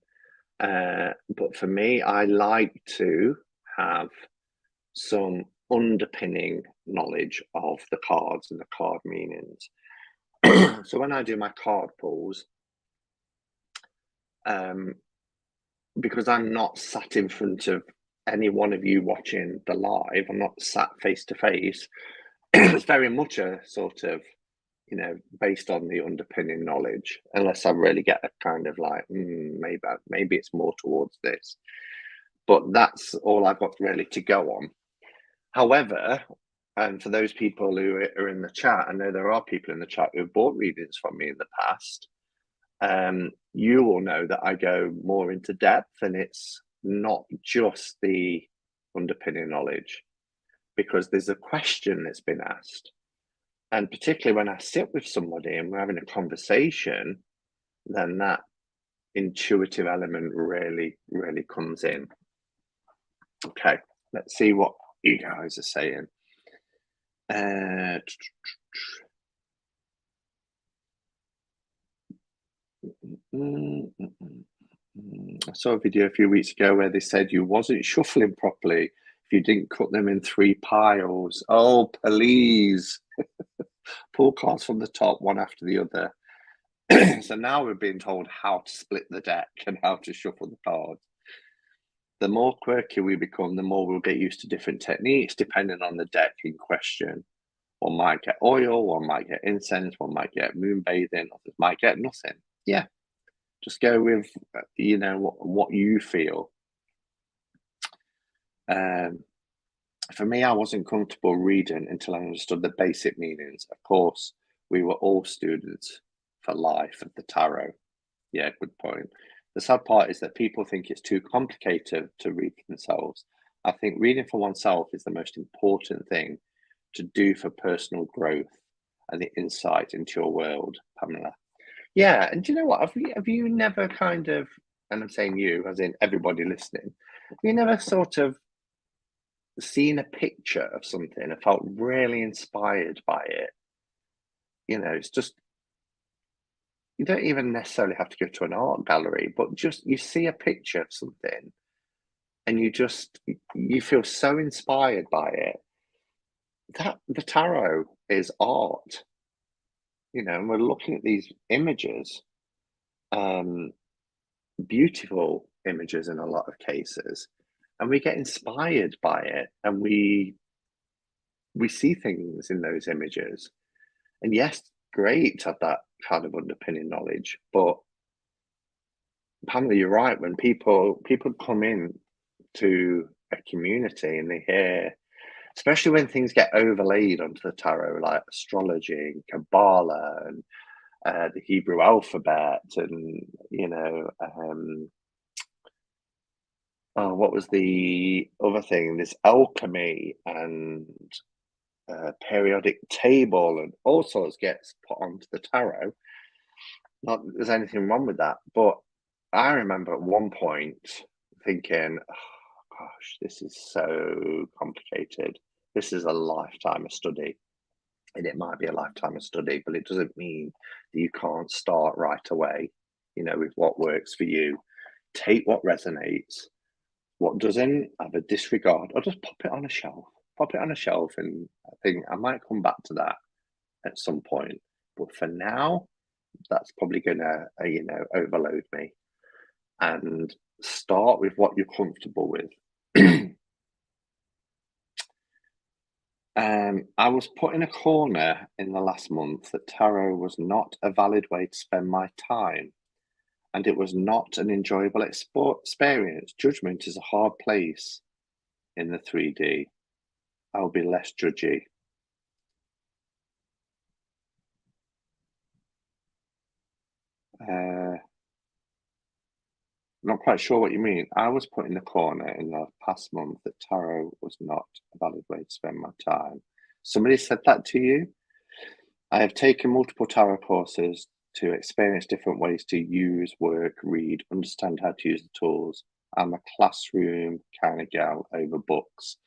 But for me, I like to have some underpinning knowledge of the cards and the card meanings. So when I do my card pulls, because I'm not sat in front of any one of you watching the live, I'm not sat face to face. It's very much a sort of, based on the underpinning knowledge, unless I really get a kind of like, maybe it's more towards this. But that's all I've got really to go on. However, and for those people who are in the chat, I know there are people in the chat who have bought readings from me in the past. You will know that I go more into depth, and it's not just the underpinning knowledge, because there's a question that's been asked. And particularly when I sit with somebody and we're having a conversation, then that intuitive element really, really comes in. Okay, let's see what you guys are saying. I saw a video a few weeks ago where they said you wasn't shuffling properly if you didn't cut them in 3 piles. Oh, please. Pull cards from the top, one after the other. So now we're being told how to split the deck and how to shuffle the cards. The more quirky we become, the more we'll get used to different techniques depending on the deck in question. One might get oil, one might get incense, one might get moon bathing, others might get nothing. Yeah, Just go with, what you feel. For me, I wasn't comfortable reading until I understood the basic meanings. Of course, we were all students for life of the tarot. Yeah, good point. The sad part is that people think it's too complicated to read for themselves. I think reading for oneself is the most important thing to do for personal growth and the insight into your world, Pamela. Yeah, and do you know what? Have you never kind of, and I'm saying you, as in everybody listening, have you never sort of seen a picture of something and felt really inspired by it? It's just, you don't even necessarily have to go to an art gallery, but just you see a picture of something and you feel so inspired by it. That the tarot is art, and we're looking at these images, um, beautiful images in a lot of cases, and we get inspired by it, and we see things in those images. And yes, great to have that kind of underpinning knowledge, but Pamela, you're right. When people come in to a community and they hear, especially when things get overlaid onto the tarot, like astrology and Kabbalah and the Hebrew alphabet, and what was the other thing? This alchemy and periodic table and all sorts gets put onto the tarot. Not that there's anything wrong with that, but I remember at one point thinking, oh, gosh, this is so complicated. This is a lifetime of study. And it might be a lifetime of study, but it doesn't mean that you can't start right away, with what works for you. Take what resonates. What doesn't, have a disregard, or just pop it on a shelf. Pop it on a shelf, and I think I might come back to that at some point. But for now, that's probably gonna, overload me. And start with what you're comfortable with. I was put in a corner in the last month that tarot was not a valid way to spend my time, and it was not an enjoyable experience. Judgment is a hard place in the 3D. I'll be less judgy. Not quite sure what you mean. I was put in a corner in the past month that tarot was not a valid way to spend my time. Somebody said that to you? I have taken multiple tarot courses to experience different ways to use, work, read, understand how to use the tools. I'm a classroom kind of gal over books,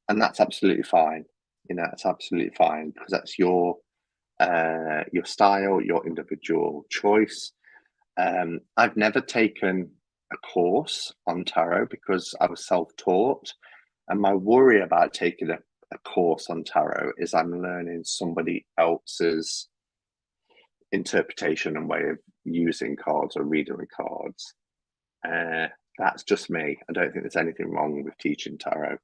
and that's absolutely fine. It's absolutely fine because that's your style, your individual choice. I've never taken a course on tarot because I was self-taught, and my worry about taking a course on tarot is I'm learning somebody else's interpretation and way of using cards or reading the cards. That's just me. I don't think there's anything wrong with teaching tarot.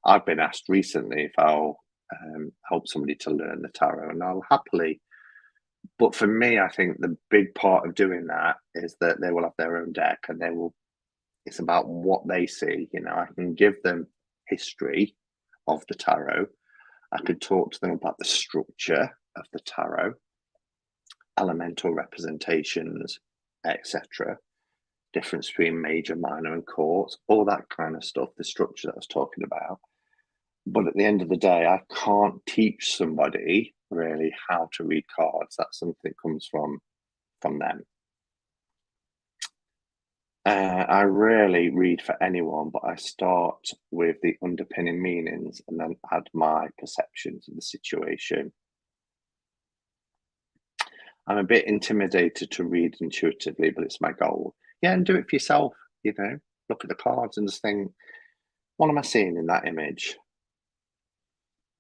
I've been asked recently if I'll help somebody to learn the tarot, and I'll happily. But for me, I think the big part of doing that is that they will have their own deck, and they will. It's about what they see. I can give them history of the tarot. I could talk to them about the structure of the tarot, elemental representations, etc. Difference between major, minor, and quartz, all that kind of stuff, the structure that I was talking about. But at the end of the day, I can't teach somebody really how to read cards. That's something that comes from them. I rarely read for anyone, but I start with the underpinning meanings and then add my perceptions of the situation. I'm a bit intimidated to read intuitively, but it's my goal. Yeah, and do it for yourself, look at the cards and just think, what am I seeing in that image?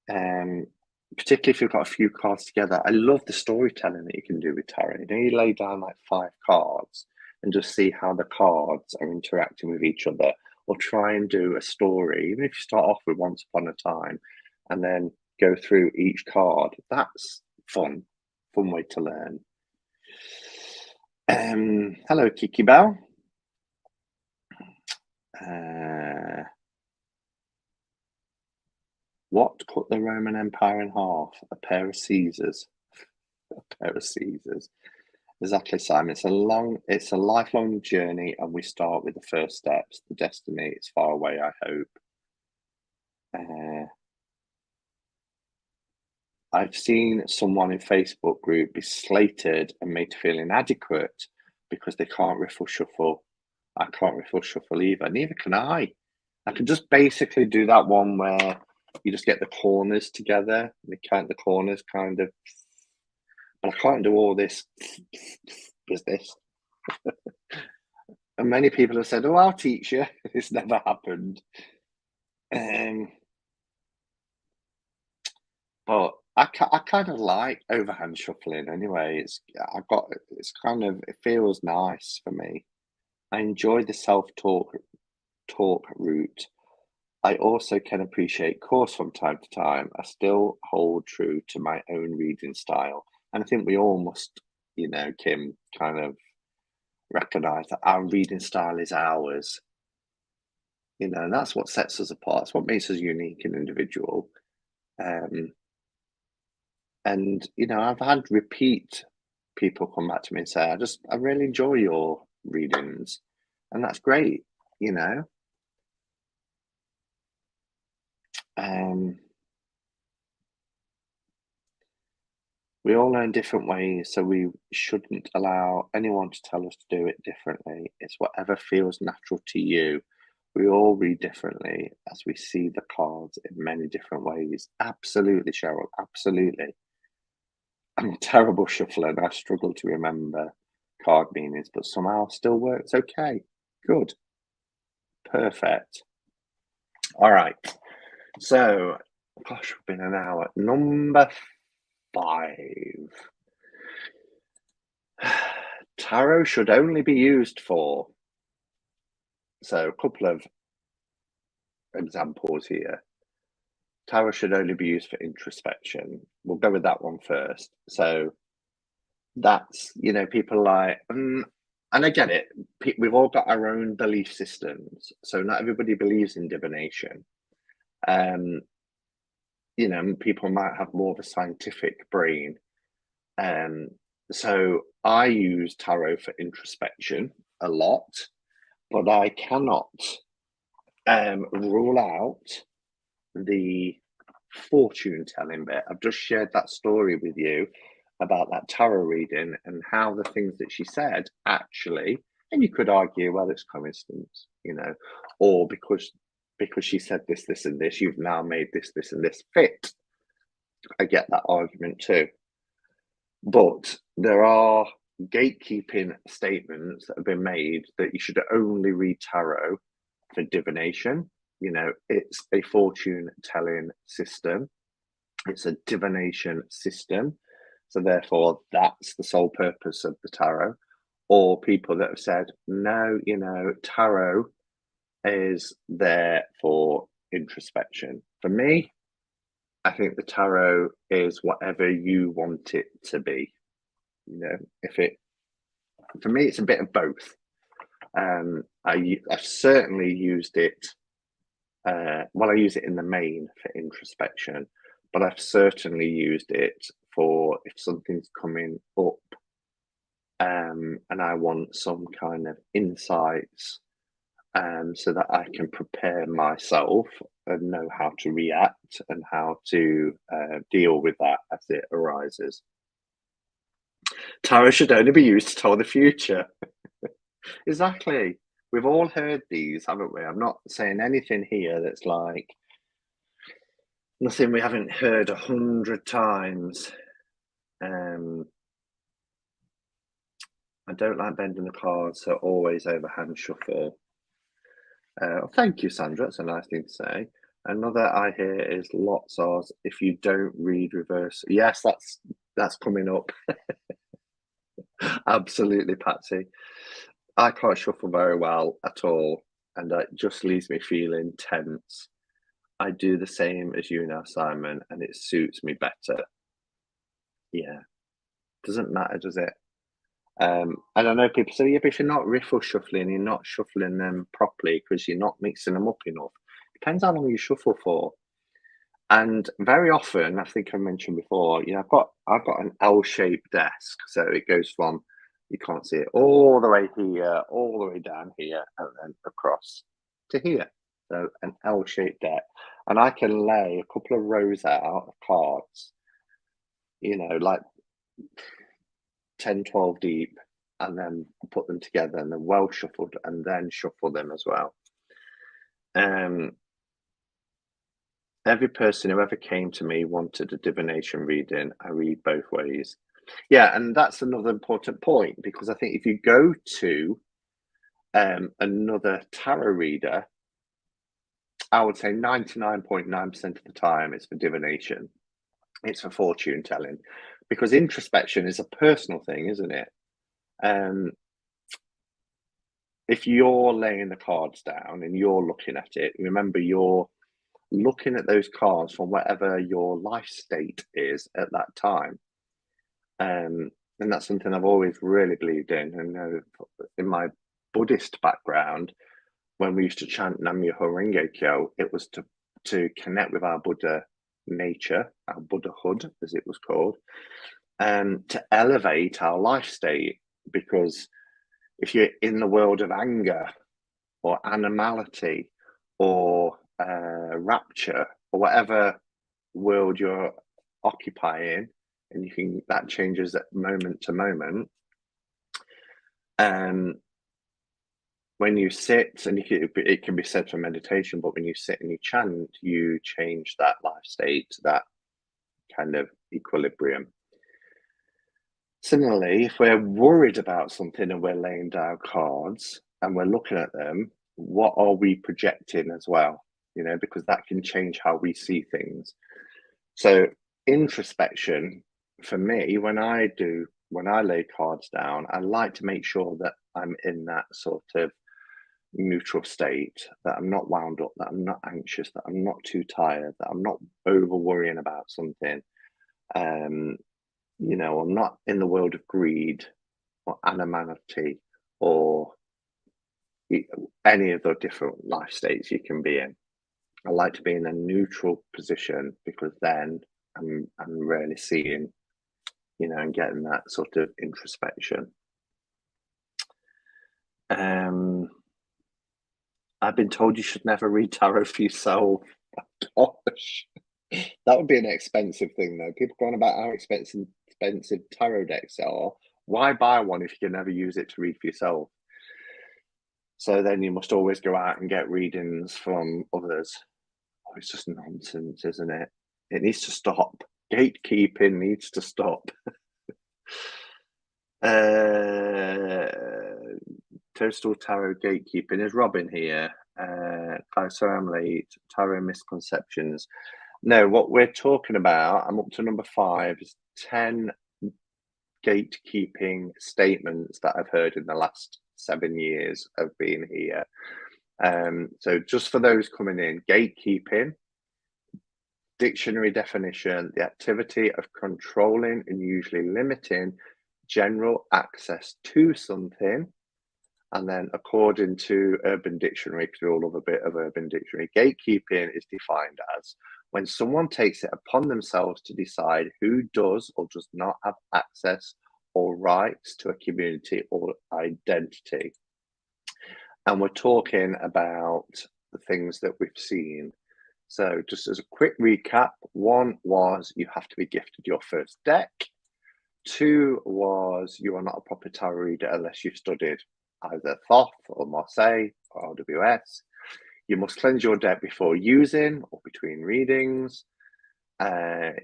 Particularly if you've got a few cards together. I love the storytelling that you can do with tarot. You lay down like 5 cards and just see how the cards are interacting with each other, or try and do a story, even if you start off with Once Upon a Time and then go through each card. That's fun way to learn. Hello, Kiki Bell. Uh, what cut the Roman Empire in half? A pair of Caesars. A pair of Caesars. Exactly, Simon. It's a lifelong journey, and we start with the first steps. The destiny is far away, I hope. I've seen someone in Facebook group be slated and made to feel inadequate because they can't riffle shuffle. I can't riffle shuffle either. Neither can I. I can just basically do that one where you just get the corners together. The corners kind of, but I can't do all this business. And many people have said, "Oh, I'll teach you." It's never happened. But I kind of like overhand shuffling anyway. It's kind of, it feels nice for me. I enjoy the self talk route. I also can appreciate course from time to time. I still hold true to my own reading style. And I think we all must, Kim, kind of recognize that our reading style is ours, and that's what sets us apart. It's what makes us unique and individual. Um, and, I've had repeat people come back to me and say, I really enjoy your readings. And that's great, you know. Um, we all learn different ways, so we shouldn't allow anyone to tell us to do it differently. It's whatever feels natural to you. We all read differently as we see the cards in many different ways. Absolutely, Cheryl. Absolutely. I'm a terrible shuffler and I struggle to remember card meanings, but somehow still works okay. Good. Perfect. All right. So, gosh, we've been an hour. Number 5. Tarot should only be used for. So, a couple of examples here. Tarot should only be used for introspection. We'll go with that one first. So, that's, people like, and I get it. We've all got our own belief systems. So, not everybody believes in divination. People might have more of a scientific brain. So I use tarot for introspection a lot, but I cannot rule out the fortune telling bit. I've just shared that story with you about that tarot reading and how the things that she said actually, and you could argue, well, it's coincidence, or because she said this, this, and this, you've now made this, this, and this fit. I get that argument too. But there are gatekeeping statements that have been made that you should only read tarot for divination. It's a fortune telling system, it's a divination system. So, therefore, that's the sole purpose of the tarot. Or people that have said, no, tarot is there for introspection. For me, I think the tarot is whatever you want it to be. For me, it's a bit of both. I've certainly used it. I use it in the main for introspection, but I've certainly used it for if something's coming up, and I want some kind of insights, so that I can prepare myself and know how to react and how to deal with that as it arises. Tarot should only be used to tell the future. Exactly. We've all heard these, haven't we? I'm not saying anything here that's like nothing we haven't heard 100 times. I don't like bending the cards, so always overhand shuffle. Thank you, Sandra. That's a nice thing to say. Another I hear is lots of if you don't read reverse. Yes, that's coming up. Absolutely, Patsy. I can't shuffle very well at all, and it just leaves me feeling tense. I do the same as you now, Simon, and it suits me better. Yeah, doesn't matter, does it? And I know people say, yeah, but if you're not riffle shuffling, you're not shuffling them properly because you're not mixing them up enough. Depends how long you shuffle for. And very often, I think I mentioned before, I've got an L-shaped desk, so it goes from, you can't see it, all the way here, all the way down here, and then across to here. So an L-shaped deck, and I can lay a couple of rows out of cards, like 10, 12 deep, and then put them together, and then well shuffled, and then shuffle them as well. Every person who ever came to me wanted a divination reading. I read both ways. Yeah, and that's another important point, because I think if you go to another tarot reader, I would say 99.9% of the time it's for divination. It's for fortune telling, because introspection is a personal thing, isn't it? If you're laying the cards down and you're looking at it, remember you're looking at those cards from whatever your life state is at that time. And that's something I've always really believed in. And in my Buddhist background, when we used to chant Nam-myoho Renge-kyo, it was to connect with our Buddha nature, our Buddhahood, as it was called, and to elevate our life state. Because if you're in the world of anger or animality or rapture or whatever world you're occupying, and that changes at moment to moment. When you sit, and it can be said for meditation, but when you sit and you chant, you change that life state, that kind of equilibrium. Similarly, if we're worried about something and we're laying down cards and we're looking at them, what are we projecting as well? Because that can change how we see things. So introspection, for me, when I lay cards down, I like to make sure that I'm in that sort of neutral state, that I'm not wound up, that I'm not anxious, that I'm not too tired, that I'm not over worrying about something. I'm not in the world of greed or animality or any of the different life states you can be in. I like to be in a neutral position, because then I'm really seeing, and getting that sort of introspection. I've been told you should never read tarot for yourself. Gosh, that would be an expensive thing, though. People going about how expensive tarot decks are. Why buy one if you can never use it to read for yourself? So then you must always go out and get readings from others. Oh, it's just nonsense, isn't it? It needs to stop. Gatekeeping needs to stop. Toadstool Tarot Gatekeeping. Is Robin here? Family Tarot Misconceptions. No, what we're talking about, I'm up to number 5, is 10 gatekeeping statements that I've heard in the last 7 years of being here. So just for those coming in, gatekeeping, dictionary definition, the activity of controlling and usually limiting general access to something. And then according to Urban Dictionary, because we all love a bit of Urban Dictionary, gatekeeping is defined as when someone takes it upon themselves to decide who does or does not have access or rights to a community or identity. And we're talking about the things that we've seen. So just as a quick recap, 1 was you have to be gifted your first deck. 2 was you are not a proper tarot reader unless you've studied either Thoth or Marseille or RWS. You must cleanse your deck before using or between readings.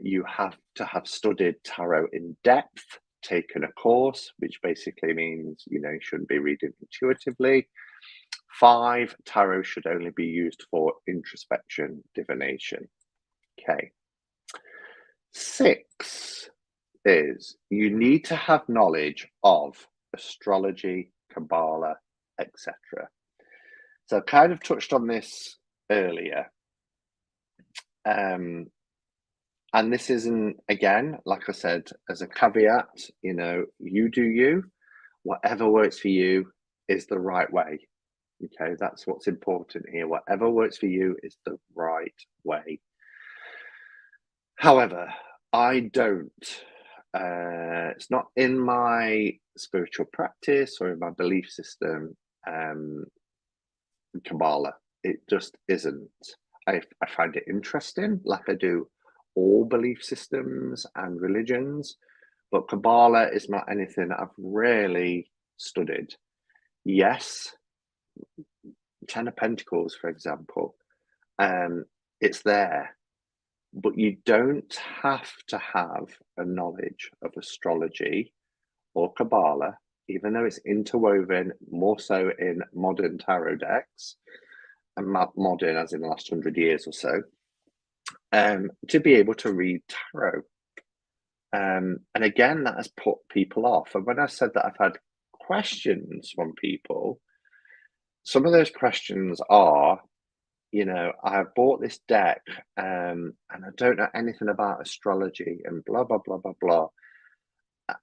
You have to have studied tarot in depth, taken a course, which basically means you shouldn't be reading intuitively. 5, tarot should only be used for introspection, divination. Okay. 6 is you need to have knowledge of astrology, Kabbalah, etc. So I kind of touched on this earlier. And this isn't, again, like I said, as a caveat, you do you. whatever works for you is the right way. Okay, that's what's important here. Whatever works for you is the right way. However, I don't. It's not in my spiritual practice or in my belief system. Kabbalah, it just isn't. I find it interesting, like I do all belief systems and religions, but Kabbalah is not anything I've really studied. Yes, Ten of Pentacles, for example, it's there, but you don't have to have a knowledge of astrology or Kabbalah, even though it's interwoven more so in modern tarot decks, and modern as in the last 100 years or so, to be able to read tarot. And again, that has put people off. And when I said that I've had questions from people, some of those questions are, I've bought this deck and I don't know anything about astrology and blah, blah, blah, blah, blah.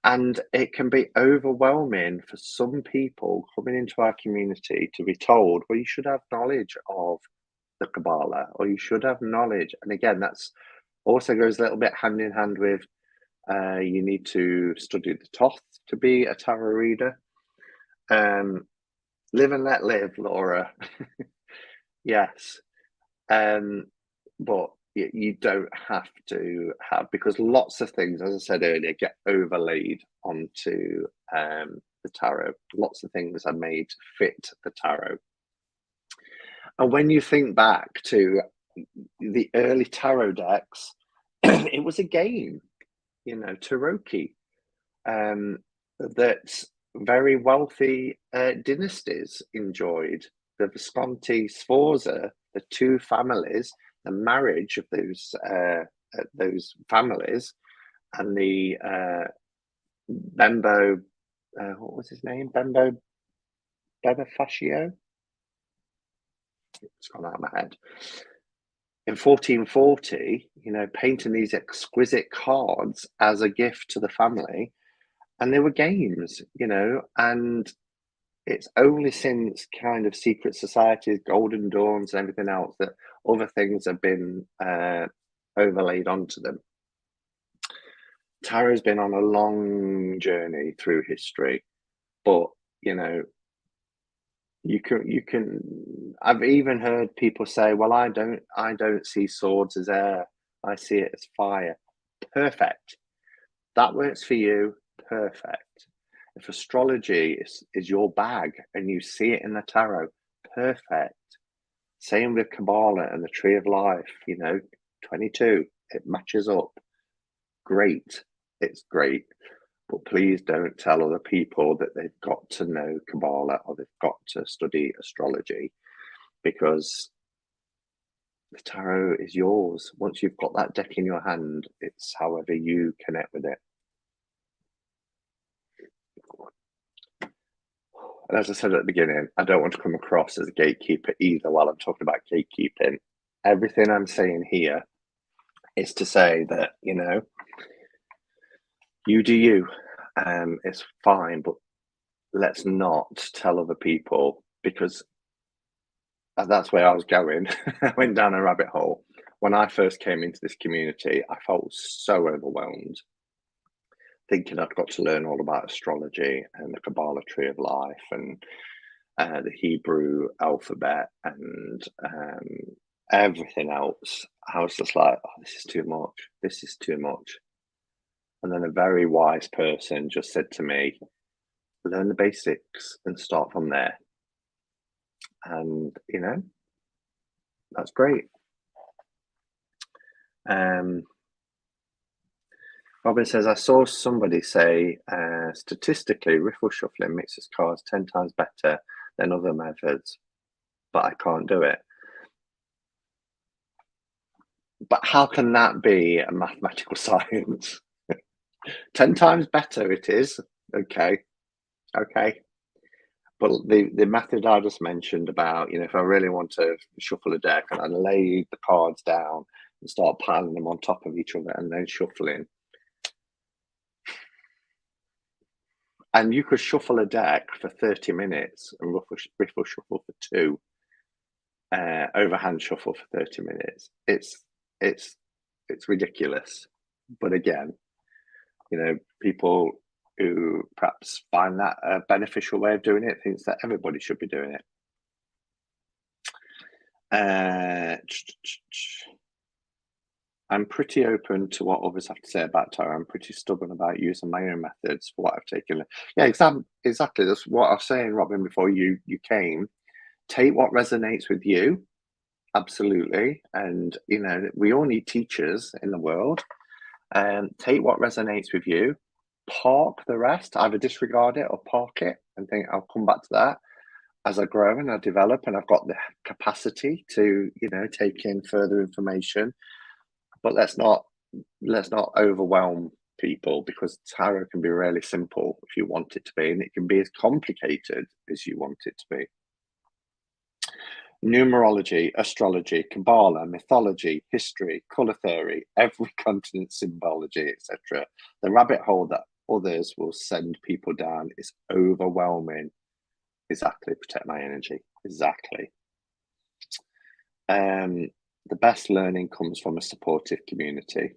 And it can be overwhelming for some people coming into our community to be told, well, you should have knowledge of the Kabbalah, or you should have knowledge. And again, that's also goes a little bit hand in hand with you need to study the Thoth to be a tarot reader. Live and let live, Laura. Yes. But you don't have to have, because lots of things, as I said earlier, get overlaid onto the tarot. Lots of things are made to fit the tarot. And when you think back to the early tarot decks, it was a game, Taroki, that very wealthy dynasties enjoyed. The Visconti Sforza, the two families, the marriage of those families, and the Bembo, what was his name? Bembo Bonifacio? It's gone out of my head. In 1440, painting these exquisite cards as a gift to the family, and they were games, and it's only since kind of secret societies, golden dawns, and everything else that other things have been overlaid onto them. Tarot's been on a long journey through history, but you can. I've even heard people say, "Well, I don't see swords as air. I see it as fire." Perfect. That works for you. Perfect. If astrology is your bag and you see it in the tarot, perfect. Same with Kabbalah and the Tree of Life, 22, it matches up. Great. It's great. But please don't tell other people that they've got to know Kabbalah or they've got to study astrology, because the tarot is yours. Once you've got that deck in your hand, it's however you connect with it. And as I said at the beginning, I don't want to come across as a gatekeeper either while I'm talking about gatekeeping. Everything I'm saying here is to say that, you do you. It's fine, but let's not tell other people, because that's where I was going. I went down a rabbit hole. When I first came into this community, I felt so overwhelmed, thinking I'd got to learn all about astrology and the Kabbalah Tree of Life and the Hebrew alphabet and everything else. I was just like, oh, this is too much. This is too much. And then a very wise person just said to me, learn the basics and start from there. And, that's great. Robin says, I saw somebody say, statistically, riffle shuffling mixes cards 10 times better than other methods, but I can't do it. But how can that be a mathematical science? 10 times better it is. Okay. But the method I just mentioned about, if I really want to shuffle a deck and I lay the cards down and start piling them on top of each other and then shuffling, And you could shuffle a deck for 30 minutes and riffle shuffle for 2, overhand shuffle for 30 minutes. It's ridiculous. But again, you know, people who perhaps find that a beneficial way of doing it thinks that everybody should be doing it. I'm pretty open to what others have to say about tarot. I'm pretty stubborn about using my own methods for what I've taken. Yeah, exactly. That's what I was saying, Robin, before you came. Take what resonates with you, absolutely. And, you know, we all need teachers in the world. Take what resonates with you, park the rest, either disregard it or park it and think, I'll come back to that as I grow and I develop and I've got the capacity to, you know, take in further information. But let's not overwhelm people, because tarot can be really simple if you want it to be, and it can be as complicated as you want it to be. Numerology, astrology, Kabbalah, mythology, history, colour theory, every continent symbology, etc. The rabbit hole that others will send people down is overwhelming. Exactly, protect my energy. Exactly. The best learning comes from a supportive community.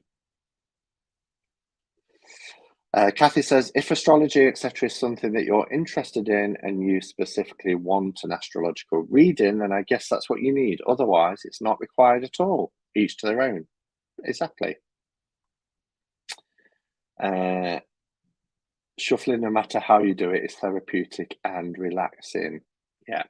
Kathy says, if astrology, etc., is something that you're interested in and you specifically want an astrological reading, then I guess that's what you need. Otherwise, it's not required at all. Each to their own. Exactly. Shuffling, no matter how you do it, is therapeutic and relaxing. Yeah.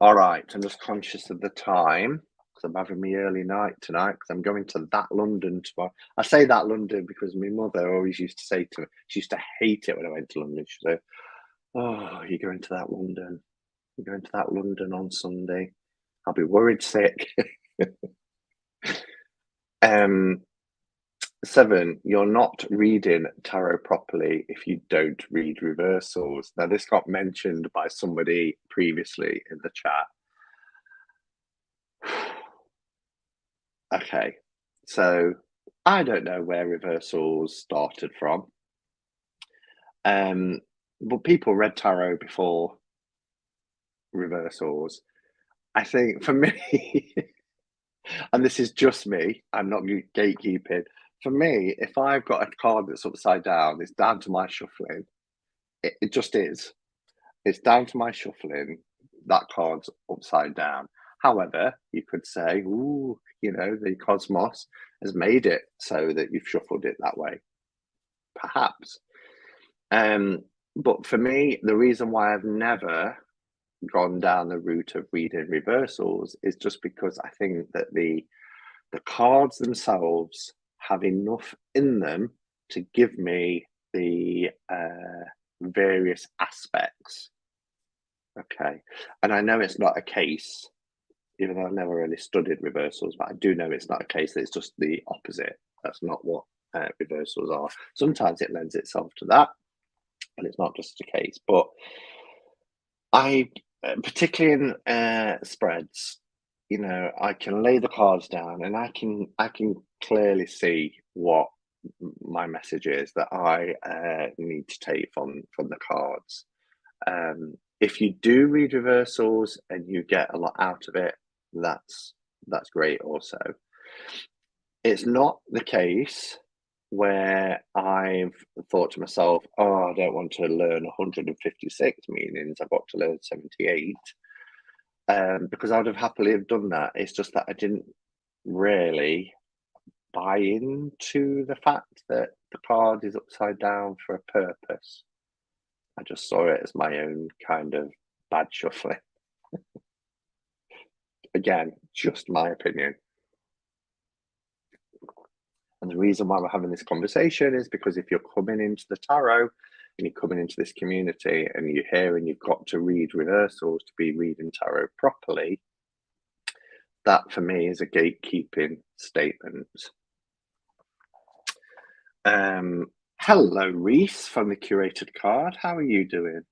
All right. I'm just conscious of the time, because I'm having my early night tonight, because I'm going to that London tomorrow. I say that London because my mother always used to say to me, she used to hate it when I went to London. She'd say, oh, you're going to that London. You're going to that London on Sunday. I'll be worried sick. 7, you're not reading tarot properly if you don't read reversals. Now, this got mentioned by somebody previously in the chat. Okay, so I don't know where reversals started from. But people read tarot before reversals. I think for me, and this is just me, I'm not gatekeeping. For me, if I've got a card that's upside down, it's down to my shuffling. It just is. It's down to my shuffling. That card's upside down. However, you could say, ooh, you know, the cosmos has made it so that you've shuffled it that way. Perhaps. But for me, the reason why I've never gone down the route of reading reversals is just because I think that the cards themselves have enough in them to give me the various aspects. Okay, and I know it's not a case, even though I've never really studied reversals, but I do know it's not a case that it's just the opposite. That's not what reversals are. Sometimes it lends itself to that, and it's not just a case. But I, particularly in spreads, you know, I can lay the cards down and I can clearly see what my message is that I need to take from the cards. If you do read reversals and you get a lot out of it, that's great also. It's not the case where I've thought to myself, oh, I don't want to learn 156 meanings, I've got to learn 78. Because I would have happily have done that. It's just that I didn't really buy into the fact that the card is upside down for a purpose. I just saw it as my own kind of bad shuffling. Again, just my opinion. And the reason why we're having this conversation is because if you're coming into the tarot and you're coming into this community and you're here and you've got to read reversals to be reading tarot properly, that for me is a gatekeeping statement. Hello, Reese from the curated card. How are you doing?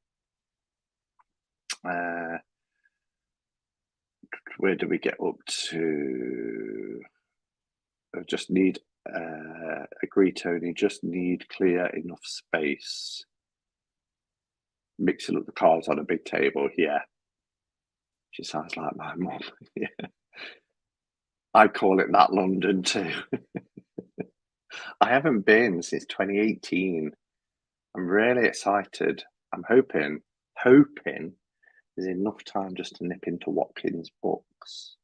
Where do we get up to? I just need agree, Tony. Just need clear enough space. mixing up the cards on a big table. Yeah, she sounds like my mum. Yeah. I call it that London too. I haven't been since 2018. I'm really excited. I'm hoping there's enough time just to nip into Watkins' books.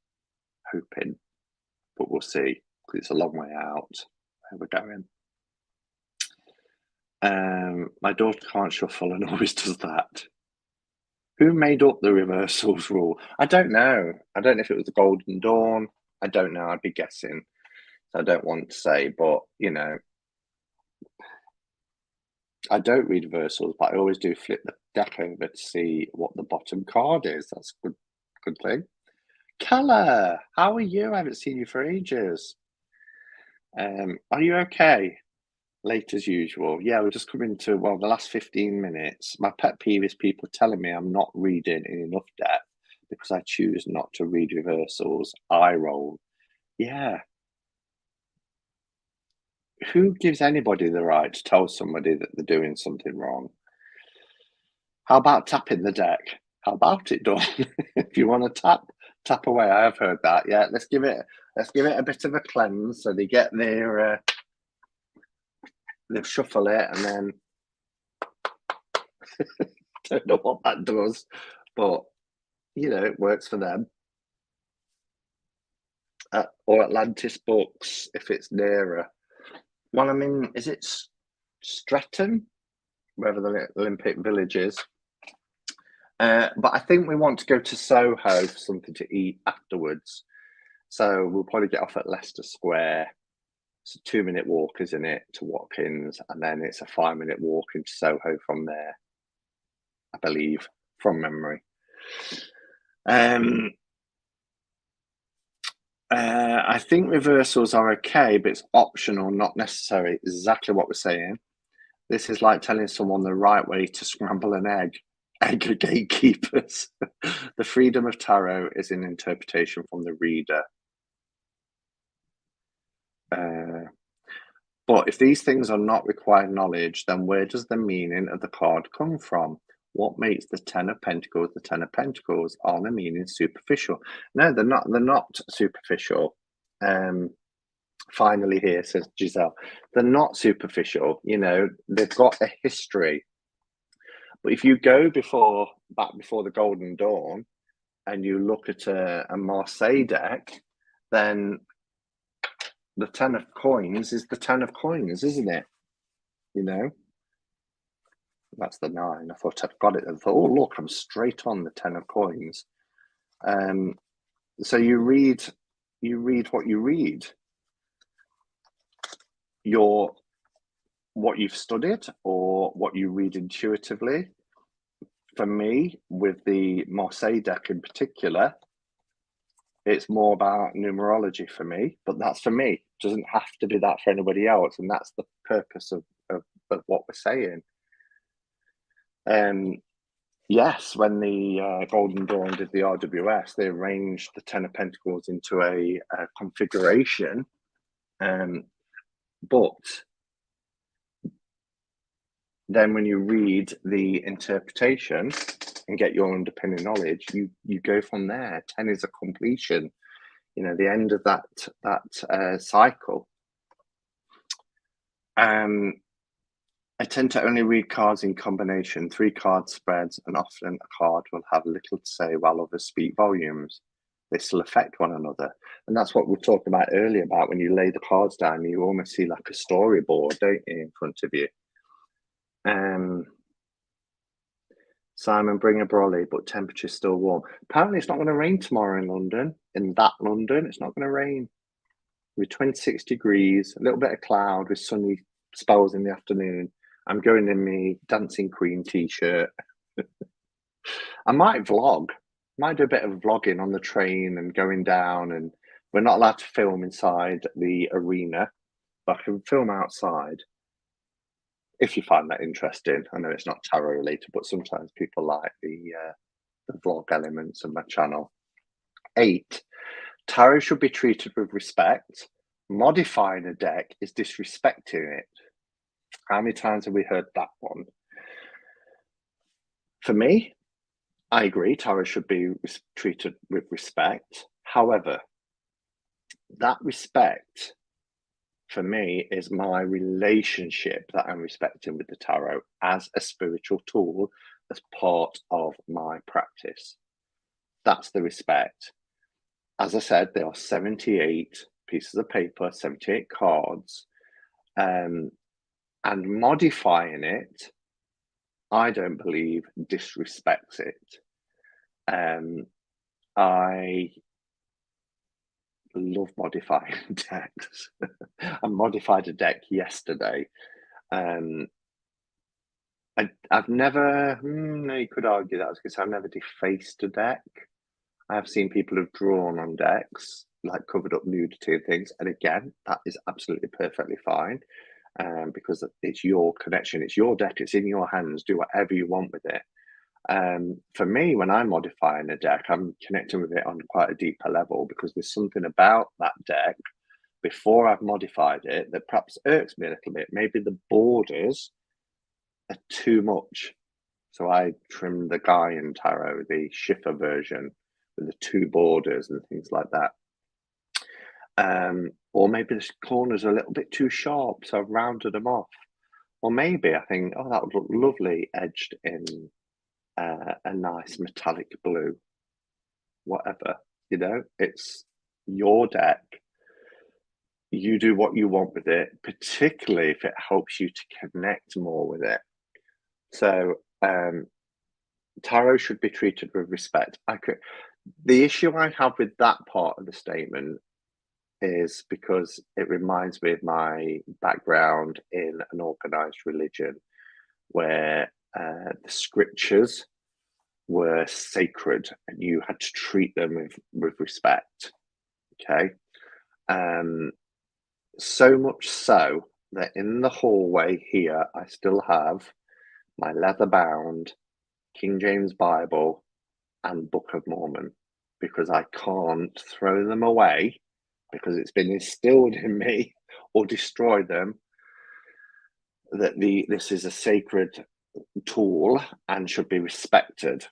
Hoping, but we'll see, because it's a long way out where we're going. My daughter can't shuffle and always does that. Who made up the reversals rule? I don't know. I don't know if it was the Golden Dawn. I don't know. I'd be guessing. So I don't want to say, but you know, I don't read reversals, but I always do flip the deck over to see what the bottom card is. That's a good thing. Keller, how are you? I haven't seen you for ages. Are you okay? Late as usual. Yeah, we're just coming to, well, the last 15 minutes. My pet peeve is people telling me I'm not reading in enough depth because I choose not to read reversals. I roll. Yeah. Who gives anybody the right to tell somebody that they're doing something wrong? How about tapping the deck? How about it, Dawn? If you want to tap away. I have heard that. Yeah, let's give it a bit of a cleanse so they get their they shuffle it and then don't know what that does, but you know, it works for them. Or Atlantis Books if it's nearer. Well, I mean, is it Stretton, wherever the Olympic Village is? But I think we want to go to Soho for something to eat afterwards. So we'll probably get off at Leicester Square. It's a 2-minute walk, isn't it, to Watkins, and then it's a 5-minute walk into Soho from there, I believe, from memory. I think reversals are okay, but it's optional, not necessary. Exactly what we're saying. This is like telling someone the right way to scramble an egg. Egg gatekeepers. The freedom of tarot is an interpretation from the reader. But if these things are not required knowledge, then where does the meaning of the card come from? What makes the Ten of Pentacles the Ten of Pentacles? Are the meanings superficial? No, they're not. They're not superficial. Finally, here says Giselle, they're not superficial. You know, they've got a history. But if you go back before the Golden Dawn, and you look at a Marseille deck, then the Ten of Coins is the Ten of Coins, isn't it? You know, that's the 9. I thought I'd got it. I thought, oh, look, I'm straight on the 10 of Coins. So you read what you read. What you've studied or what you read intuitively. For me, with the Marseille deck in particular, it's more about numerology for me, but that's for me. It doesn't have to be that for anybody else, and that's the purpose of what we're saying. Yes, when the Golden Dawn did the RWS, they arranged the Ten of Pentacles into a configuration, but then when you read the interpretation and get your underpinning knowledge, you go from there. 10 is a completion, you know, the end of that cycle. I tend to only read cards in combination, 3 card spreads, and often a card will have little to say while others speak volumes. They still affect one another. And that's what we were talking about earlier, about when you lay the cards down, you almost see like a storyboard, don't you, in front of you. Simon, bring a brolly, but temperature's still warm. Apparently it's not going to rain tomorrow in London. In that London, it's not going to rain. With 26 degrees, a little bit of cloud with sunny spells in the afternoon. I'm going in my Dancing Queen t-shirt. I might vlog. Might do a bit of vlogging on the train and going down, and we're not allowed to film inside the arena, but I can film outside. If you find that interesting. I know it's not tarot related, but sometimes people like the vlog elements of my channel. 8, tarot should be treated with respect. Modifying a deck is disrespecting it. How many times have we heard that one? For me, I agree, tarot should be treated with respect. However, that respect for me is my relationship that I'm respecting with the tarot as a spiritual tool, as part of my practice. That's the respect. As I said, there are 78 pieces of paper, 78 cards, and modifying it, I don't believe, disrespects it. I love modifying decks. I modified a deck yesterday. I've never, no, you could argue that because I've never defaced a deck. I have seen people who've drawn on decks, like covered up nudity and things. And again, that is absolutely perfectly fine, because it's your connection, it's your deck, it's in your hands. Do whatever you want with it. For me, when I'm modifying a deck, I'm connecting with it on quite a deeper level, because there's something about that deck before I've modified it that perhaps irks me a little bit. Maybe the borders are too much. So I trimmed the Gaian tarot, the Schiffer version, with the 2 borders and things like that. Or maybe the corners are a little bit too sharp, so I've rounded them off. Or maybe I think, oh, that would look lovely edged in a nice metallic blue. Whatever, it's your deck. You do what you want with it, particularly if it helps you to connect more with it. So tarot should be treated with respect. The issue I have with that part of the statement is because it reminds me of my background in an organized religion, where the scriptures were sacred and you had to treat them with respect. Okay. So much so that in the hallway here, I still have my leather-bound King James Bible and Book of Mormon, because I can't throw them away, because it's been instilled in me, or destroy them, that this is a sacred tool and should be respected.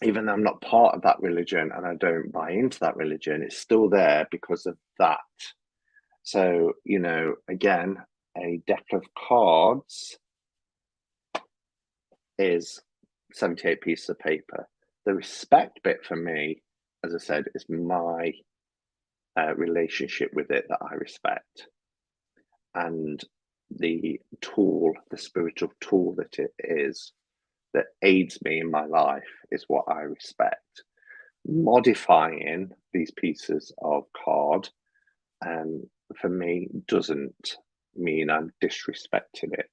Even though I'm not part of that religion and I don't buy into that religion, it's still there because of that. So, again, a deck of cards is 78 pieces of paper. The respect bit for me, as I said, is my relationship with it that I respect. And the tool, the spiritual tool that it is, that aids me in my life, is what I respect. Modifying these pieces of card, for me, doesn't mean I'm disrespecting it.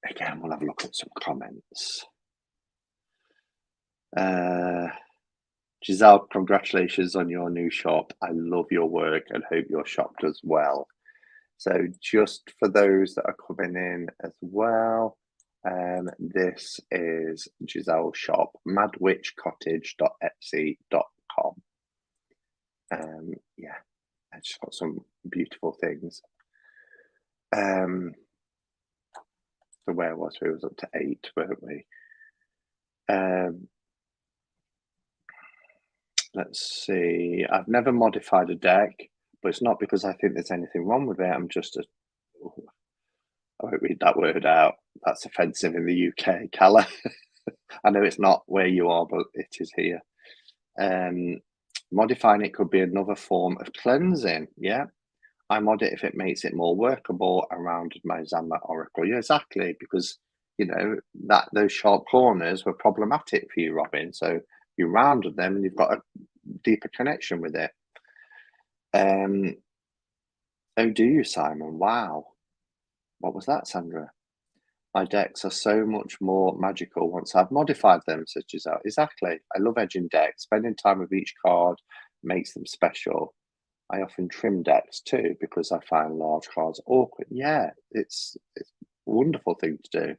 Again, we'll have a look at some comments. Giselle, congratulations on your new shop. I love your work and hope your shop does well. So just for those that are coming in as well, this is Giselle's shop, madwitchcottage.etsy.com. Yeah, it's just got some beautiful things. So where was we? It was up to 8, weren't we? Let's see. I've never modified a deck, but it's not because I think there's anything wrong with it. I'm just I won't read that word out. That's offensive in the UK, Calla. I know it's not where you are, but it is here. Modifying it could be another form of cleansing. Yeah, I mod it if it makes it more workable around my Zama Oracle. Yeah, exactly, because that those sharp corners were problematic for you, Robin. So you rounded them and you've got a deeper connection with it. Oh, do you, Simon? Wow. What was that, Sandra? My decks are so much more magical once I've modified them, says Giselle. Exactly. I love edging decks. Spending time with each card makes them special. I often trim decks too, because I find large cards awkward. Yeah, it's a wonderful thing to do.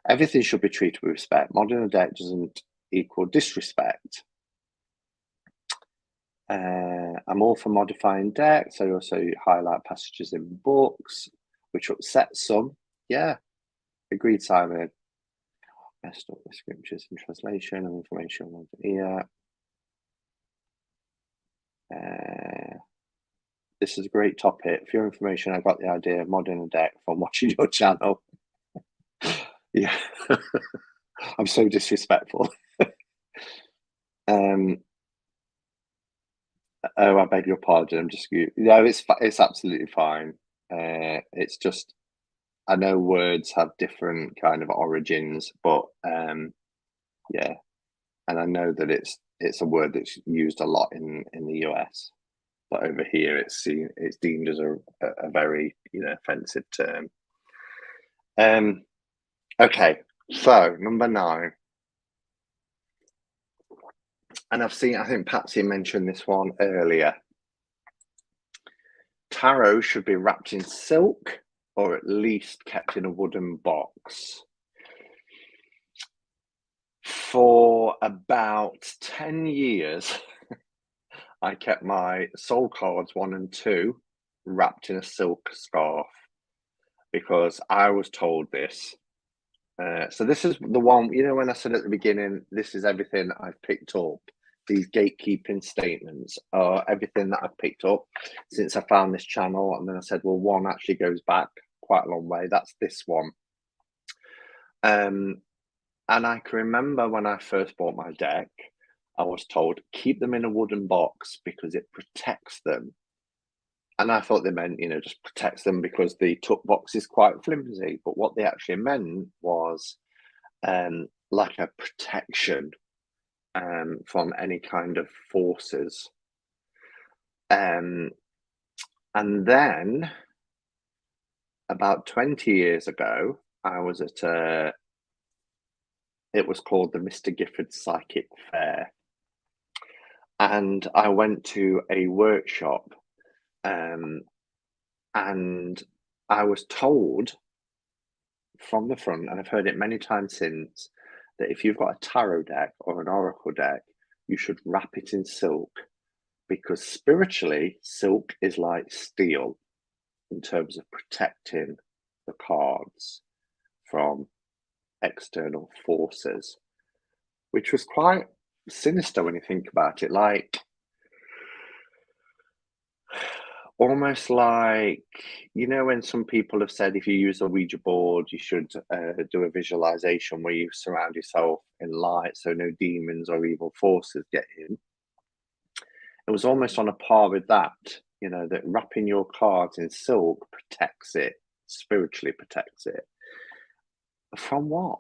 Everything should be treated with respect. Modding a deck doesn't equal disrespect. I'm all for modifying decks. I also highlight passages in books which upset some. Yeah, agreed, Simon. Messed up the scriptures and translation and information. Yeah. This is a great topic. For your information, I got the idea of modding a deck from watching your channel. Yeah. I'm so disrespectful. Oh, I beg your pardon. I'm just no, it's absolutely fine. It's just I know words have different kind of origins, but yeah, and I know that it's a word that's used a lot in the US, but over here it's deemed as a very offensive term. Okay, so number 9, and I think Patsy mentioned this one earlier. Tarot should be wrapped in silk or at least kept in a wooden box. For about 10 years, I kept my soul cards 1 and 2 wrapped in a silk scarf because I was told this. So this is the one, when I said at the beginning, this is everything I've picked up. These gatekeeping statements are everything that I've picked up since I found this channel. And then I said, well, one actually goes back quite a long way. That's this one. And I can remember when I first bought my deck, I was told, keep them in a wooden box because it protects them. And I thought they meant, just protects them because the tuck box is quite flimsy. But what they actually meant was like a protection from any kind of forces. And then about 20 years ago, I was at it was called the Mr. Gifford Psychic Fair. And I went to a workshop and I was told from the front, and I've heard it many times since, that if you've got a tarot deck or an oracle deck, you should wrap it in silk because spiritually, silk is like steel in terms of protecting the cards from external forces, which was quite sinister when you think about it. Like, almost like, when some people have said if you use a Ouija board, you should do a visualization where you surround yourself in light so no demons or evil forces get in. It was almost on a par with that, that wrapping your cards in silk protects it, spiritually protects it. From what?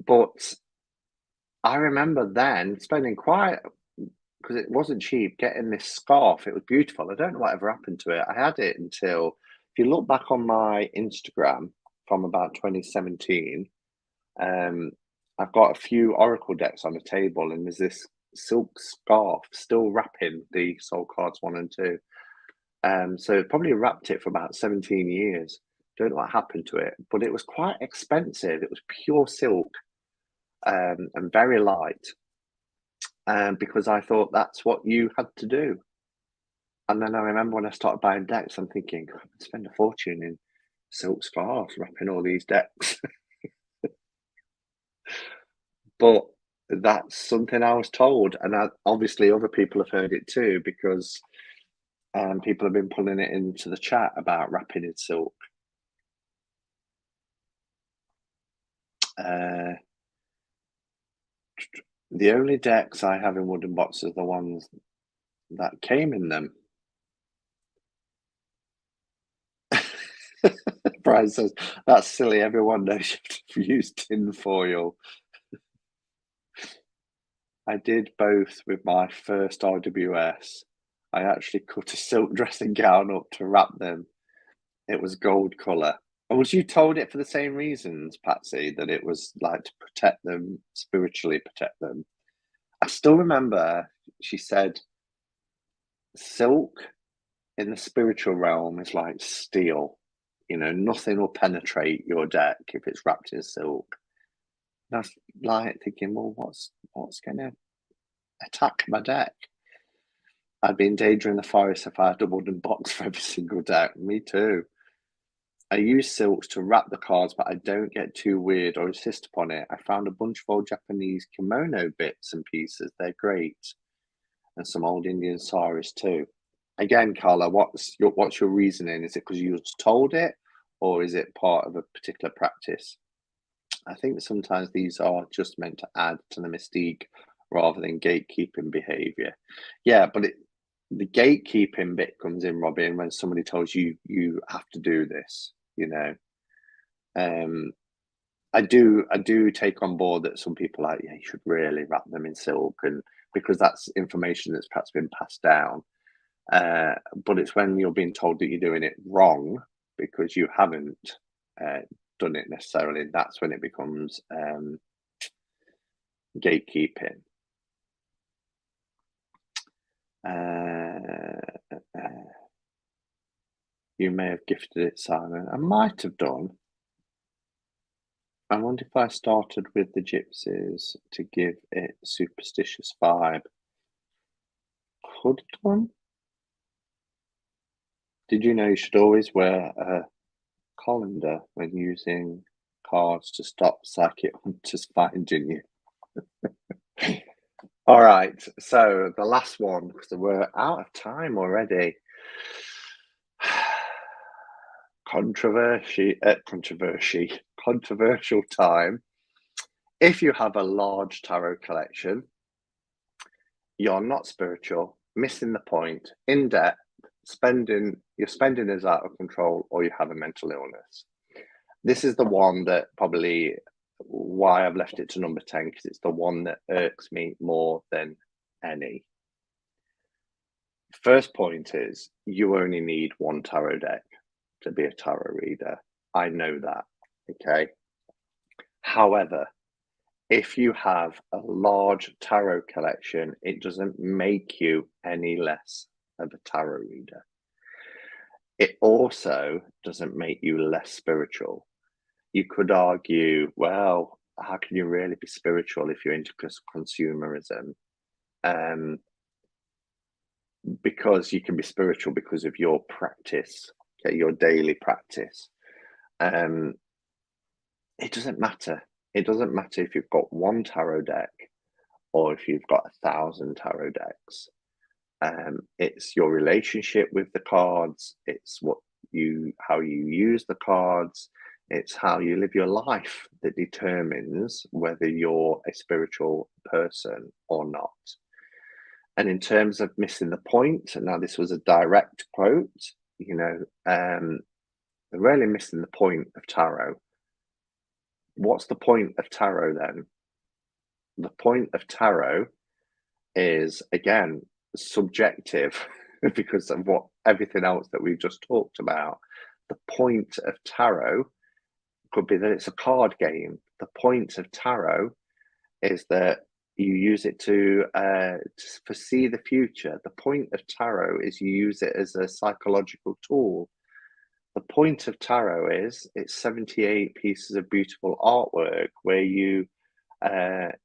But I remember then spending because it wasn't cheap, getting this scarf. It was beautiful. I don't know whatever happened to it. I had it until, if you look back on my Instagram from about 2017, I've got a few oracle decks on the table, and there's this silk scarf still wrapping the soul cards 1 and 2. So it probably wrapped it for about 17 years. Don't know what happened to it, but it was quite expensive. It was pure silk and very light. Because I thought that's what you had to do. And then I remember when I started buying decks, I'm thinking, I could spend a fortune in silk scarves wrapping all these decks. But that's something I was told. And obviously other people have heard it too, because people have been pulling it into the chat about wrapping in silk. The only decks I have in wooden boxes are the ones that came in them. Brian says, that's silly. Everyone knows you have to use tin foil. I did both with my first RWS. I actually cut a silk dressing gown up to wrap them. It was gold colour. And was you told it for the same reasons, Patsy, that it was like to protect them, spiritually protect them? I still remember she said silk in the spiritual realm is like steel. Nothing will penetrate your deck if it's wrapped in silk. And I was like thinking, well, what's going to attack my deck? I'd be endangering the forest if I had a wooden box for every single deck. Me too. I use silks to wrap the cards, but I don't get too weird or insist upon it. I found a bunch of old Japanese kimono bits and pieces. They're great. And some old Indian saris too. Again, Carla, what's your reasoning? Is it because you were told it, or is it part of a particular practice? I think sometimes these are just meant to add to the mystique rather than gatekeeping behavior. Yeah, but the gatekeeping bit comes in, Robin, when somebody tells you you have to do this, you know. I do take on board that some people are like, yeah, you should really wrap them in silk, and because that's information that's perhaps been passed down. But it's when you're being told that you're doing it wrong because you haven't uh, done it necessarily, that's when it becomes gatekeeping. You may have gifted it, Simon. I might have done. I wonder if I started with the gypsies to give it superstitious vibe. Could have done. Did you know you should always wear a colander when using cards to stop psychic hunters finding you? All right, so the last one, because we're out of time already. Controversial time. If you have a large tarot collection, you're not spiritual, missing the point, in debt, your spending is out of control, or you have a mental illness. This is the one that probably why I've left it to number 10, because it's the one that irks me more than any. First point is you only need one tarot deck to be a tarot reader. I know that, okay? However, if you have a large tarot collection, it doesn't make you any less of a tarot reader. It also doesn't make you less spiritual. You could argue, well, how can you really be spiritual if you're into consumerism? Because you can be spiritual because of your practice, okay, your daily practice. It doesn't matter. It doesn't matter if you've got one tarot deck or if you've got 1,000 tarot decks. It's your relationship with the cards. It's how you use the cards. It's how you live your life that determines whether you're a spiritual person or not. And in terms of missing the point, and now this was a direct quote, they're really missing the point of tarot. What's the point of tarot then? The point of tarot is, again, subjective because of everything else that we've just talked about. The point of tarot could be that it's a card game. The point of tarot is that you use it to foresee the future. The point of tarot is you use it as a psychological tool. The point of tarot is it's 78 pieces of beautiful artwork where you get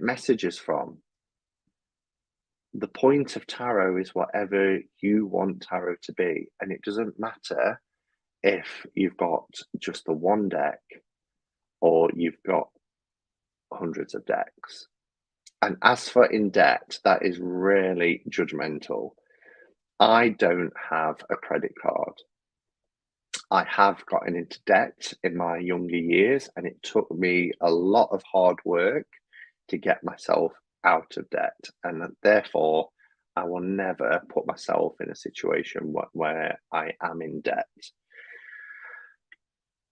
messages from. The point of tarot is whatever you want tarot to be, and it doesn't matter if you've got just the one deck or you've got hundreds of decks. And as for in debt, that is really judgmental. I don't have a credit card. I have gotten into debt in my younger years, and it took me a lot of hard work to get myself out of debt. And therefore, I will never put myself in a situation where I am in debt.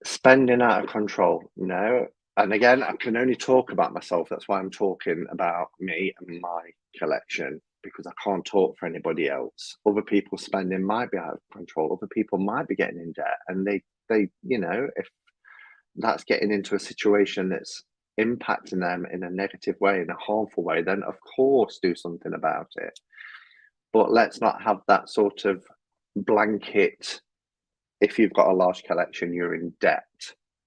Spending out of control, no. And again, I can only talk about myself. That's why I'm talking about me and my collection, because I can't talk for anybody else. Other people spending might be out of control. Other people might be getting in debt, and they, if that's getting into a situation that's impacting them in a negative way, in a harmful way, then of course do something about it. But let's not have that sort of blanket. If you've got a large collection, you're in debt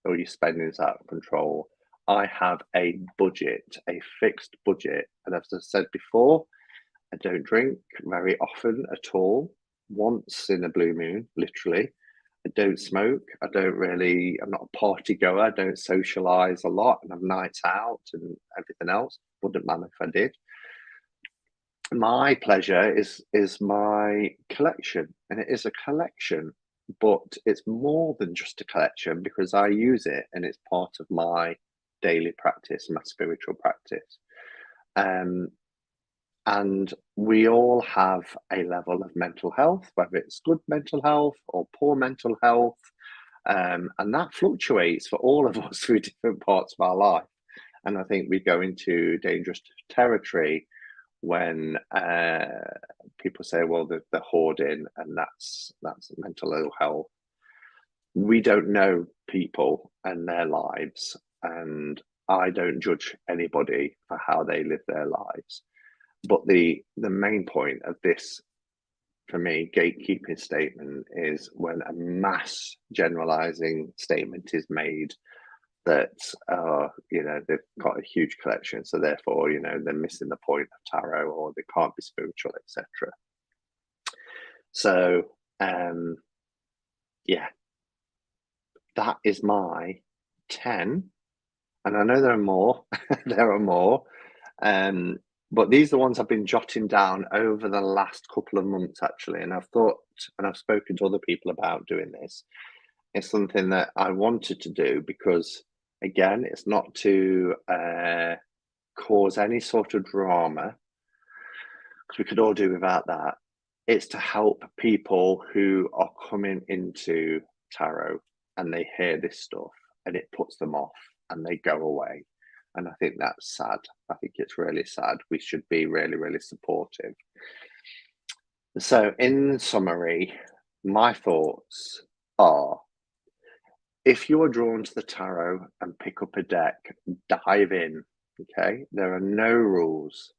or your spending is out of control. I have a budget, a fixed budget. And as I said before, I don't drink very often at all, once in a blue moon, literally. I don't smoke. I'm not a party goer. I don't socialise a lot and have nights out and everything else. Wouldn't mind if I did. My pleasure is my collection, and it is a collection, but it's more than just a collection because I use it and it's part of my daily practice, my spiritual practice. Um, and we all have a level of mental health, whether it's good mental health or poor mental health, and that fluctuates for all of us through different parts of our life. And I think we go into dangerous territory when people say, well, they're hoarding and that's mental ill health. We don't know people and their lives, and I don't judge anybody for how they live their lives. But the main point of this, for me, gatekeeping statement is when a mass generalizing statement is made that they've got a huge collection, so therefore they're missing the point of tarot, or they can't be spiritual, etc. So yeah, that is my 10, and I know there are more. There are more, but these are the ones I've been jotting down over the last couple of months, actually, and I've thought, and I've spoken to other people about doing this. It's something that I wanted to do because, again, it's not to cause any sort of drama, because we could all do without that. It's to help people who are coming into tarot and they hear this stuff and it puts them off and they go away. And I think that's sad. I think it's really sad. We should be really, really supportive. So, in summary, my thoughts are, if you are drawn to the tarot and pick up a deck, dive in, okay? There are no rules.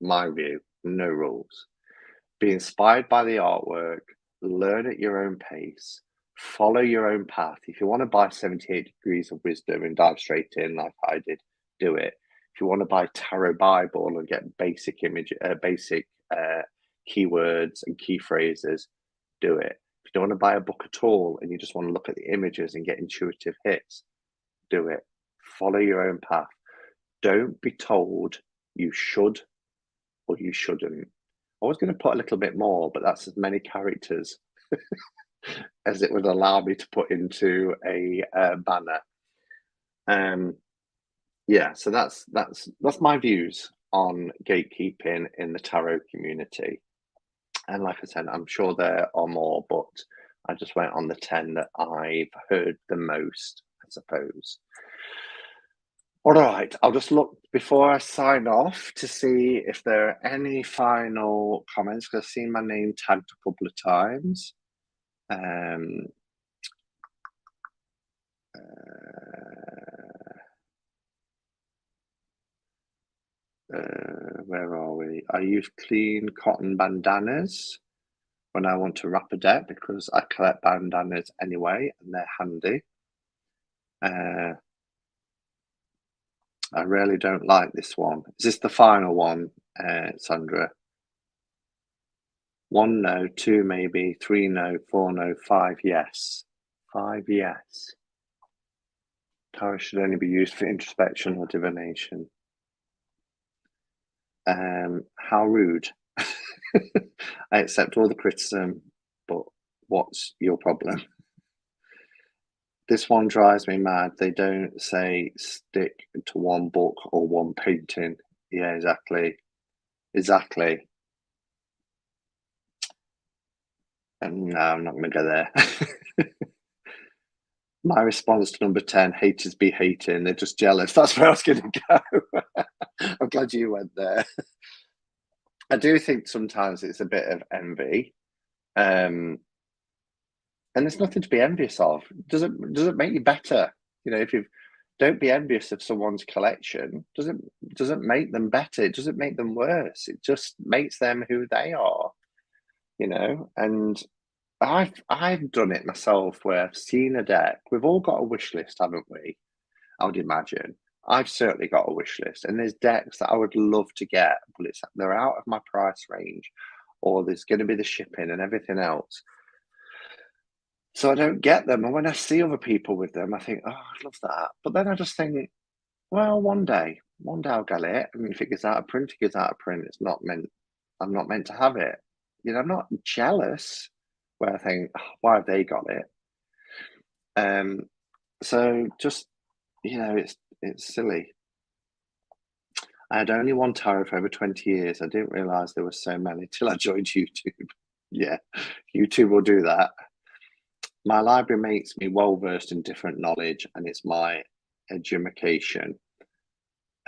My view, no rules. Be inspired by the artwork, learn at your own pace, follow your own path. If you want to buy 78 Degrees of Wisdom and dive straight in like I did, do it. If you want to buy Tarot Bible and get basic keywords and key phrases, do it. If you don't want to buy a book at all and you just want to look at the images and get intuitive hits, do it. Follow your own path. Don't be told you should or you shouldn't. I was going to put a little bit more, but that's as many characters as it would allow me to put into a banner. Yeah, so that's my views on gatekeeping in the tarot community. And like I said, I'm sure there are more, but I just went on the 10 that I've heard the most, I suppose. All right, I'll just look before I sign off to see if there are any final comments, because I've seen my name tagged a couple of times. Where are we? I use clean cotton bandanas when I want to wrap a deck because I collect bandanas anyway and they're handy. I really don't like this one. Is this the final one, Sandra? 1 no, 2 maybe, 3 no, 4 no, 5 yes. 5 yes. Tarot should only be used for introspection or divination. How rude. I accept all the criticism, but what's your problem? This one drives me mad. They don't say stick to one book or one painting. Yeah, exactly. Exactly. And no, I'm not going to go there. My response to number 10, haters be hating. They're just jealous. That's where I was going to go. I'm glad you went there. I do think sometimes it's a bit of envy. And there's nothing to be envious of. Does it make you better? If you don't be envious of someone's collection, doesn't make them better. It doesn't make them worse. It just makes them who they are. And I've done it myself where I've seen a deck. We've all got a wish list, haven't we? I would imagine. I've certainly got a wish list, and there's decks that I would love to get, but they're out of my price range, or there's going to be the shipping and everything else. So I don't get them. And when I see other people with them, I think, oh, I'd love that. But then I just think, well, one day I'll get it. And if it gets out of print, it gets out of print. It's not meant, I'm not meant to have it. You know, I'm not jealous where I think, oh, why have they got it? Um, so just, it's silly. I had only one tarot for over 20 years. I didn't realize there were so many till I joined YouTube. Yeah, YouTube will do that. My library makes me well versed in different knowledge, and it's my education.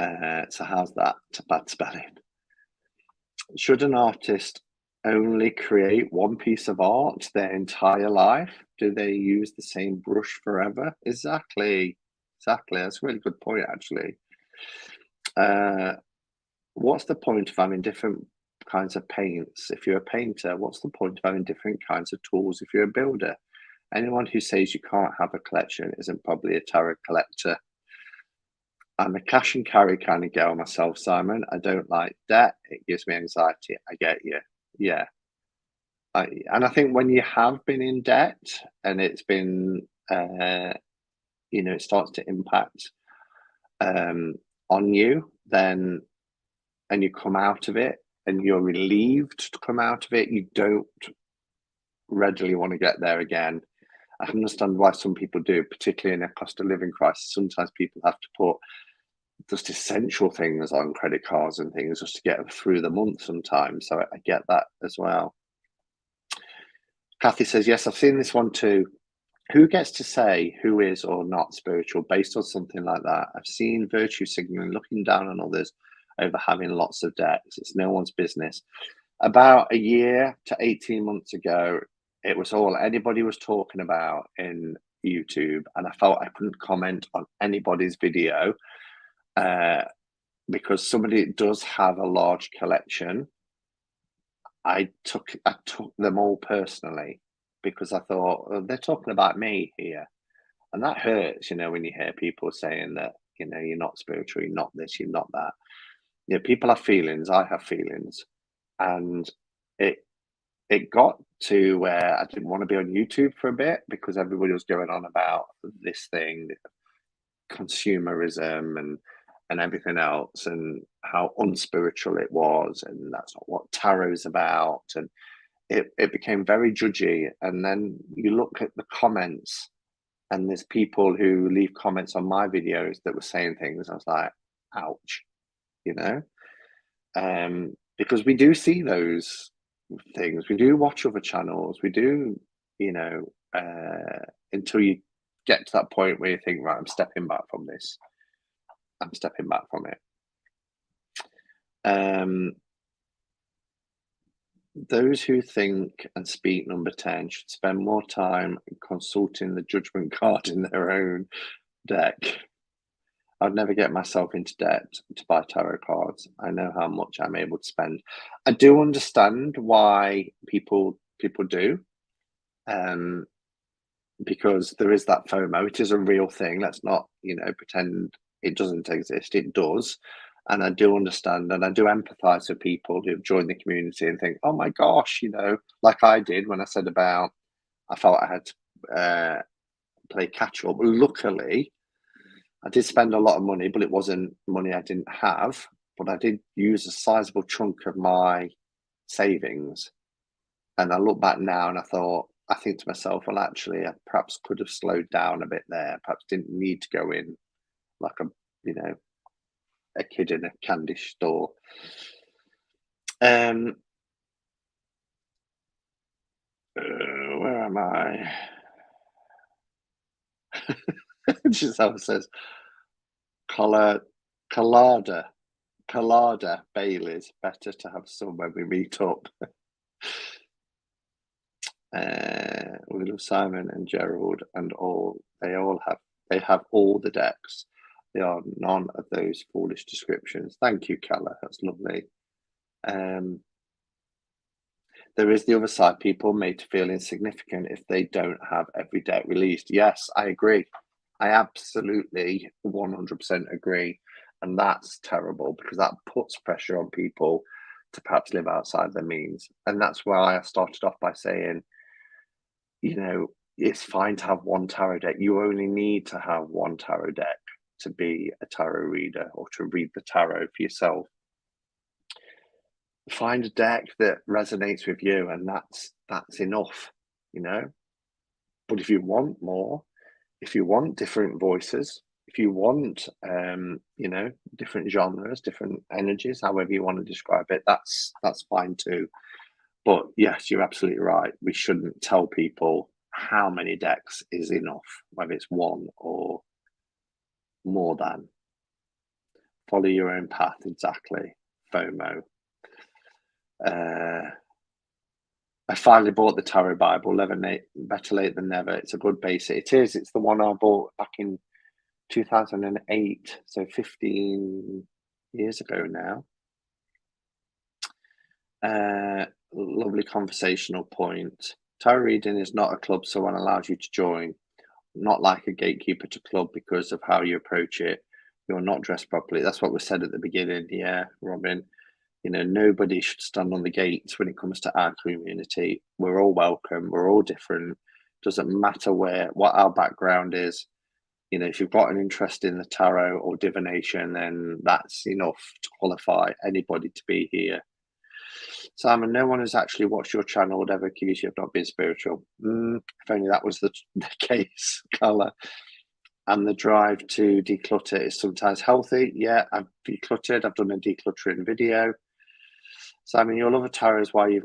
So how's that? To bad spelling. Should an artist only create one piece of art their entire life? Do they use the same brush forever? Exactly. Exactly. That's a really good point, actually. What's the point of having different kinds of paints? If you're a painter, what's the point of having different kinds of tools if you're a builder? Anyone who says you can't have a collection isn't probably a tarot collector. I'm a cash and carry kind of girl myself, Simon. I don't like debt. It gives me anxiety. I get you. Yeah. And I think when you have been in debt and it's been, it starts to impact on you, then, and you come out of it and you're relieved to come out of it, you don't readily want to get there again. I can understand why some people do, particularly in a cost of living crisis. Sometimes people have to put just essential things on credit cards and things just to get them through the month sometimes. So I get that as well. Kathy says, yes, I've seen this one too. Who gets to say who is or not spiritual based on something like that? I've seen virtue signaling, looking down on others over having lots of debts. It's no one's business. About a year to 18 months ago, it was all anybody was talking about in YouTube, and I felt I couldn't comment on anybody's video because somebody does have a large collection. I took them all personally because I thought, oh, they're talking about me here, and that hurts, when you hear people saying that, you're not spiritual, you're not this, you're not that. People have feelings. I have feelings, and it it got to where I didn't want to be on YouTube for a bit because everybody was going on about this thing, consumerism and everything else, and how unspiritual it was, and that's not what tarot's about. And it became very judgy. And then you look at the comments, and there's people who leave comments on my videos that were saying things. I was like, ouch, you know? Because we do see those things. We do watch other channels. We do, until you get to that point where you think, right, I'm stepping back from this. I'm stepping back from it. Those who think and speak number 10 should spend more time consulting the judgment card in their own deck. I'd never get myself into debt to buy tarot cards. I know how much I'm able to spend. I do understand why people do, because there is that FOMO. It is a real thing. Let's not, pretend it doesn't exist. It does. And I do understand and I do empathize with people who've joined the community and think, oh my gosh, like I did when I said about I felt I had to play catch up. Luckily, I did spend a lot of money, but it wasn't money I didn't have. But I did use a sizable chunk of my savings. And I look back now and I think to myself, well, actually, I perhaps could have slowed down a bit there. Perhaps didn't need to go in like a kid in a candy store. Where am I? Giselle says, Colada Bailey's better to have some when we meet up. We love Simon and Gerald and all. They have all the decks. They are none of those foolish descriptions. Thank you, Keller. That's lovely. There is the other side, people made to feel insignificant if they don't have every deck released. Yes, I agree. I absolutely 100% agree. And that's terrible because that puts pressure on people to perhaps live outside their means. And that's why I started off by saying, it's fine to have one tarot deck. You only need to have one tarot deck to be a tarot reader or to read the tarot for yourself. Find a deck that resonates with you, and that's enough, you know. But if you want more, if you want different voices, if you want you know, different genres, different energies, however you want to describe it, that's fine too. But yes, you're absolutely right. We shouldn't tell people how many decks is enough, whether it's one or more than. Follow your own path, exactly. FOMO. I finally bought the Tarot Bible. Better late than never. It's a good basic. It is. It's the one I bought back in 2008, so 15 years ago now. Lovely conversational point. Tarot reading is not a club someone allows you to join. Not like a gatekeeper to club because of how you approach it. You're not dressed properly. That's what was said at the beginning. Yeah, Robin. You know, nobody should stand on the gates when it comes to our community. We're all welcome. We're all different. Doesn't matter what our background is. You know, if you've got an interest in the tarot or divination, then that's enough to qualify anybody to be here. Simon, no one has actually watched your channel would ever accuse you of not being spiritual. If only that was the case, Carla. And the drive to declutter is sometimes healthy. Yeah, I've decluttered. I've done a decluttering video. Simon, your love of tarot is why you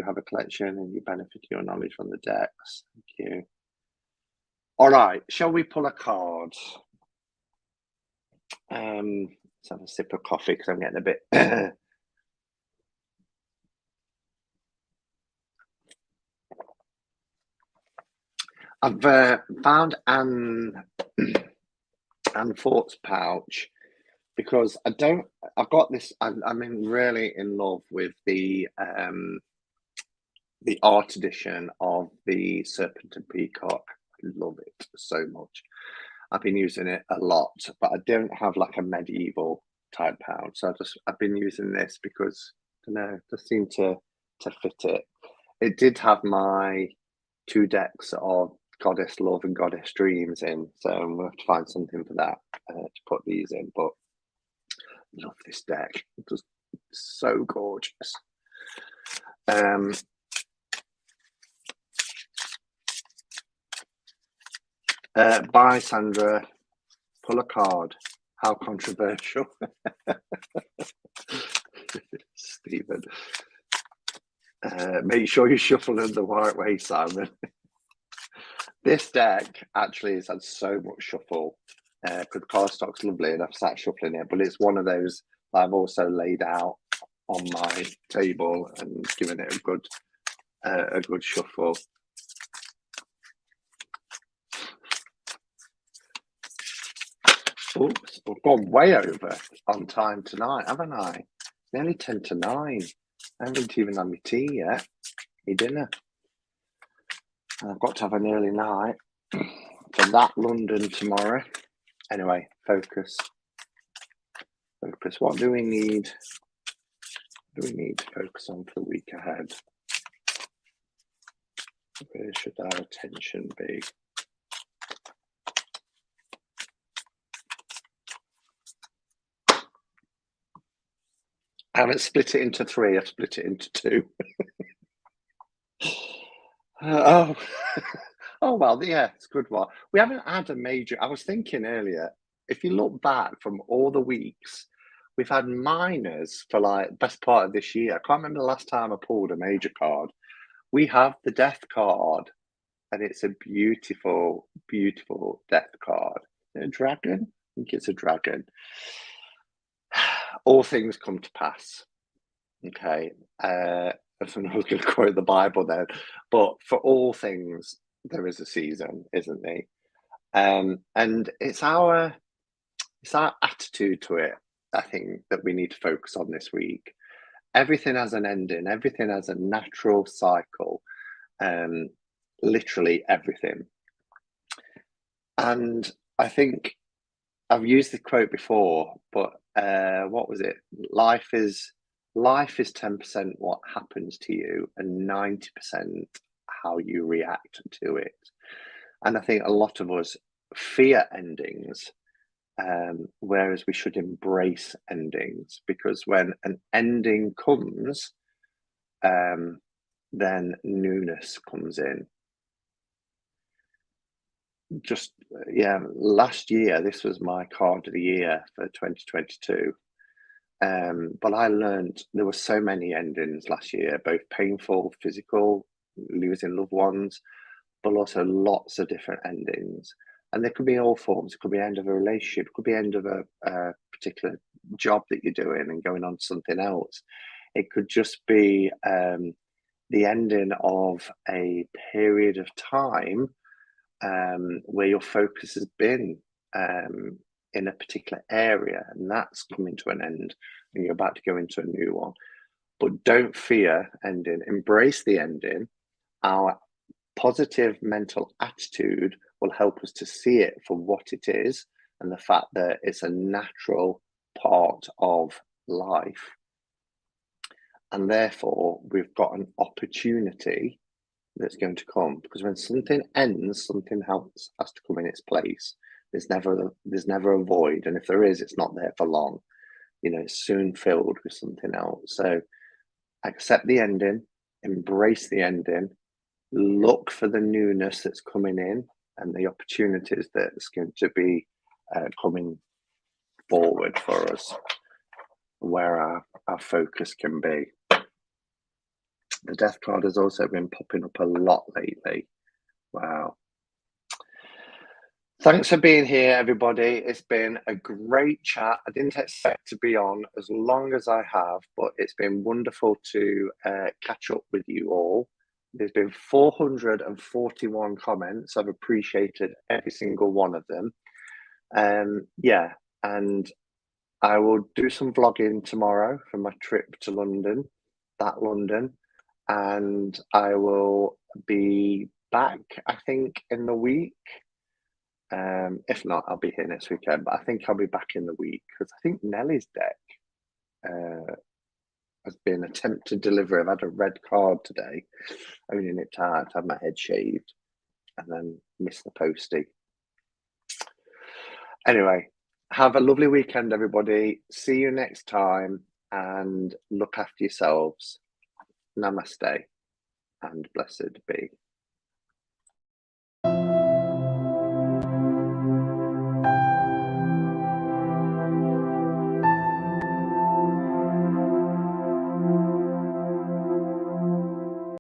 have a collection and you benefit your knowledge from the decks. Thank you. All right, shall we pull a card? Let's have a sip of coffee because I'm getting a bit. I've found Anne Fort's pouch because I've got this. I'm really in love with the art edition of the Serpent and Peacock. I love it so much. I've been using it a lot, but I don't have like a medieval type pouch. So I've been using this because I don't know, it just seemed to fit it. It did have my 2 decks of Goddess Love and Goddess Dreams in, so I'm gonna have to find something for that to put these in. But I love this deck. It's just so gorgeous. Bye, Sandra. Pull a card. How controversial. Stephen. Make sure you shuffle in the right way, Simon. This deck actually has had so much shuffle because the cardstock's lovely and I've sat shuffling it, but it's one of those that I've also laid out on my table and given it a good shuffle. Oops, I've gone way over on time tonight, haven't I? It's nearly 10 to 9. I haven't even had my tea yet, my dinner. And I've got to have an early night for that London tomorrow. Anyway, focus. Focus. What do we need? What do we need to focus on for the week ahead? Where should our attention be? I haven't split it into 3, I've split it into 2. Oh, well, yeah, it's a good one. We haven't had a major. I was thinking earlier, if you look back from all the weeks, we've had minors for like best part of this year. I can't remember the last time I pulled a major card. We have the death card, and it's a beautiful, beautiful death card. A dragon? I think it's a dragon. All things come to pass. Okay. I'm not going to quote the Bible then, but for all things there is a season, isn't there? And it's our attitude to it, I think, that we need to focus on this week. Everything has an ending, everything has a natural cycle, literally everything. And I think I've used the quote before, but what was it? Life is 10% what happens to you and 90% how you react to it. And I think a lot of us fear endings, whereas we should embrace endings, because when an ending comes, then newness comes in. Just, yeah, last year, this was my card of the year for 2022. But I learned there were so many endings last year, both painful, physical, losing loved ones, but also lots of different endings. And there could be all forms. It could be end of a relationship, it could be end of a particular job that you're doing and going on to something else. It could just be the ending of a period of time where your focus has been in a particular area, and that's coming to an end, and you're about to go into a new one. But don't fear ending, embrace the ending. Our positive mental attitude will help us to see it for what it is, and the fact that it's a natural part of life. And therefore, we've got an opportunity that's going to come, because when something ends, something else has to come in its place. There's never a void, and if there is, it's not there for long. It's soon filled with something else. So accept the ending, embrace the ending, look for the newness that's coming in and the opportunities that's going to be coming forward for us, where our focus can be. The death card has also been popping up a lot lately. Wow. Thanks for being here, everybody. It's been a great chat. I didn't expect to be on as long as I have, but it's been wonderful to catch up with you all. There's been 441 comments. I've appreciated every single one of them. Yeah, and I will do some vlogging tomorrow for my trip to London, and I will be back, I think, in the week. If not, I'll be here next weekend, but I think I'll be back in the week, because I think Nellie's deck has been attempted delivery. I've had a red card today, only nipped out, had my head shaved, and then missed the postie. Anyway, have a lovely weekend, everybody. See you next time, and look after yourselves. Namaste, and blessed be.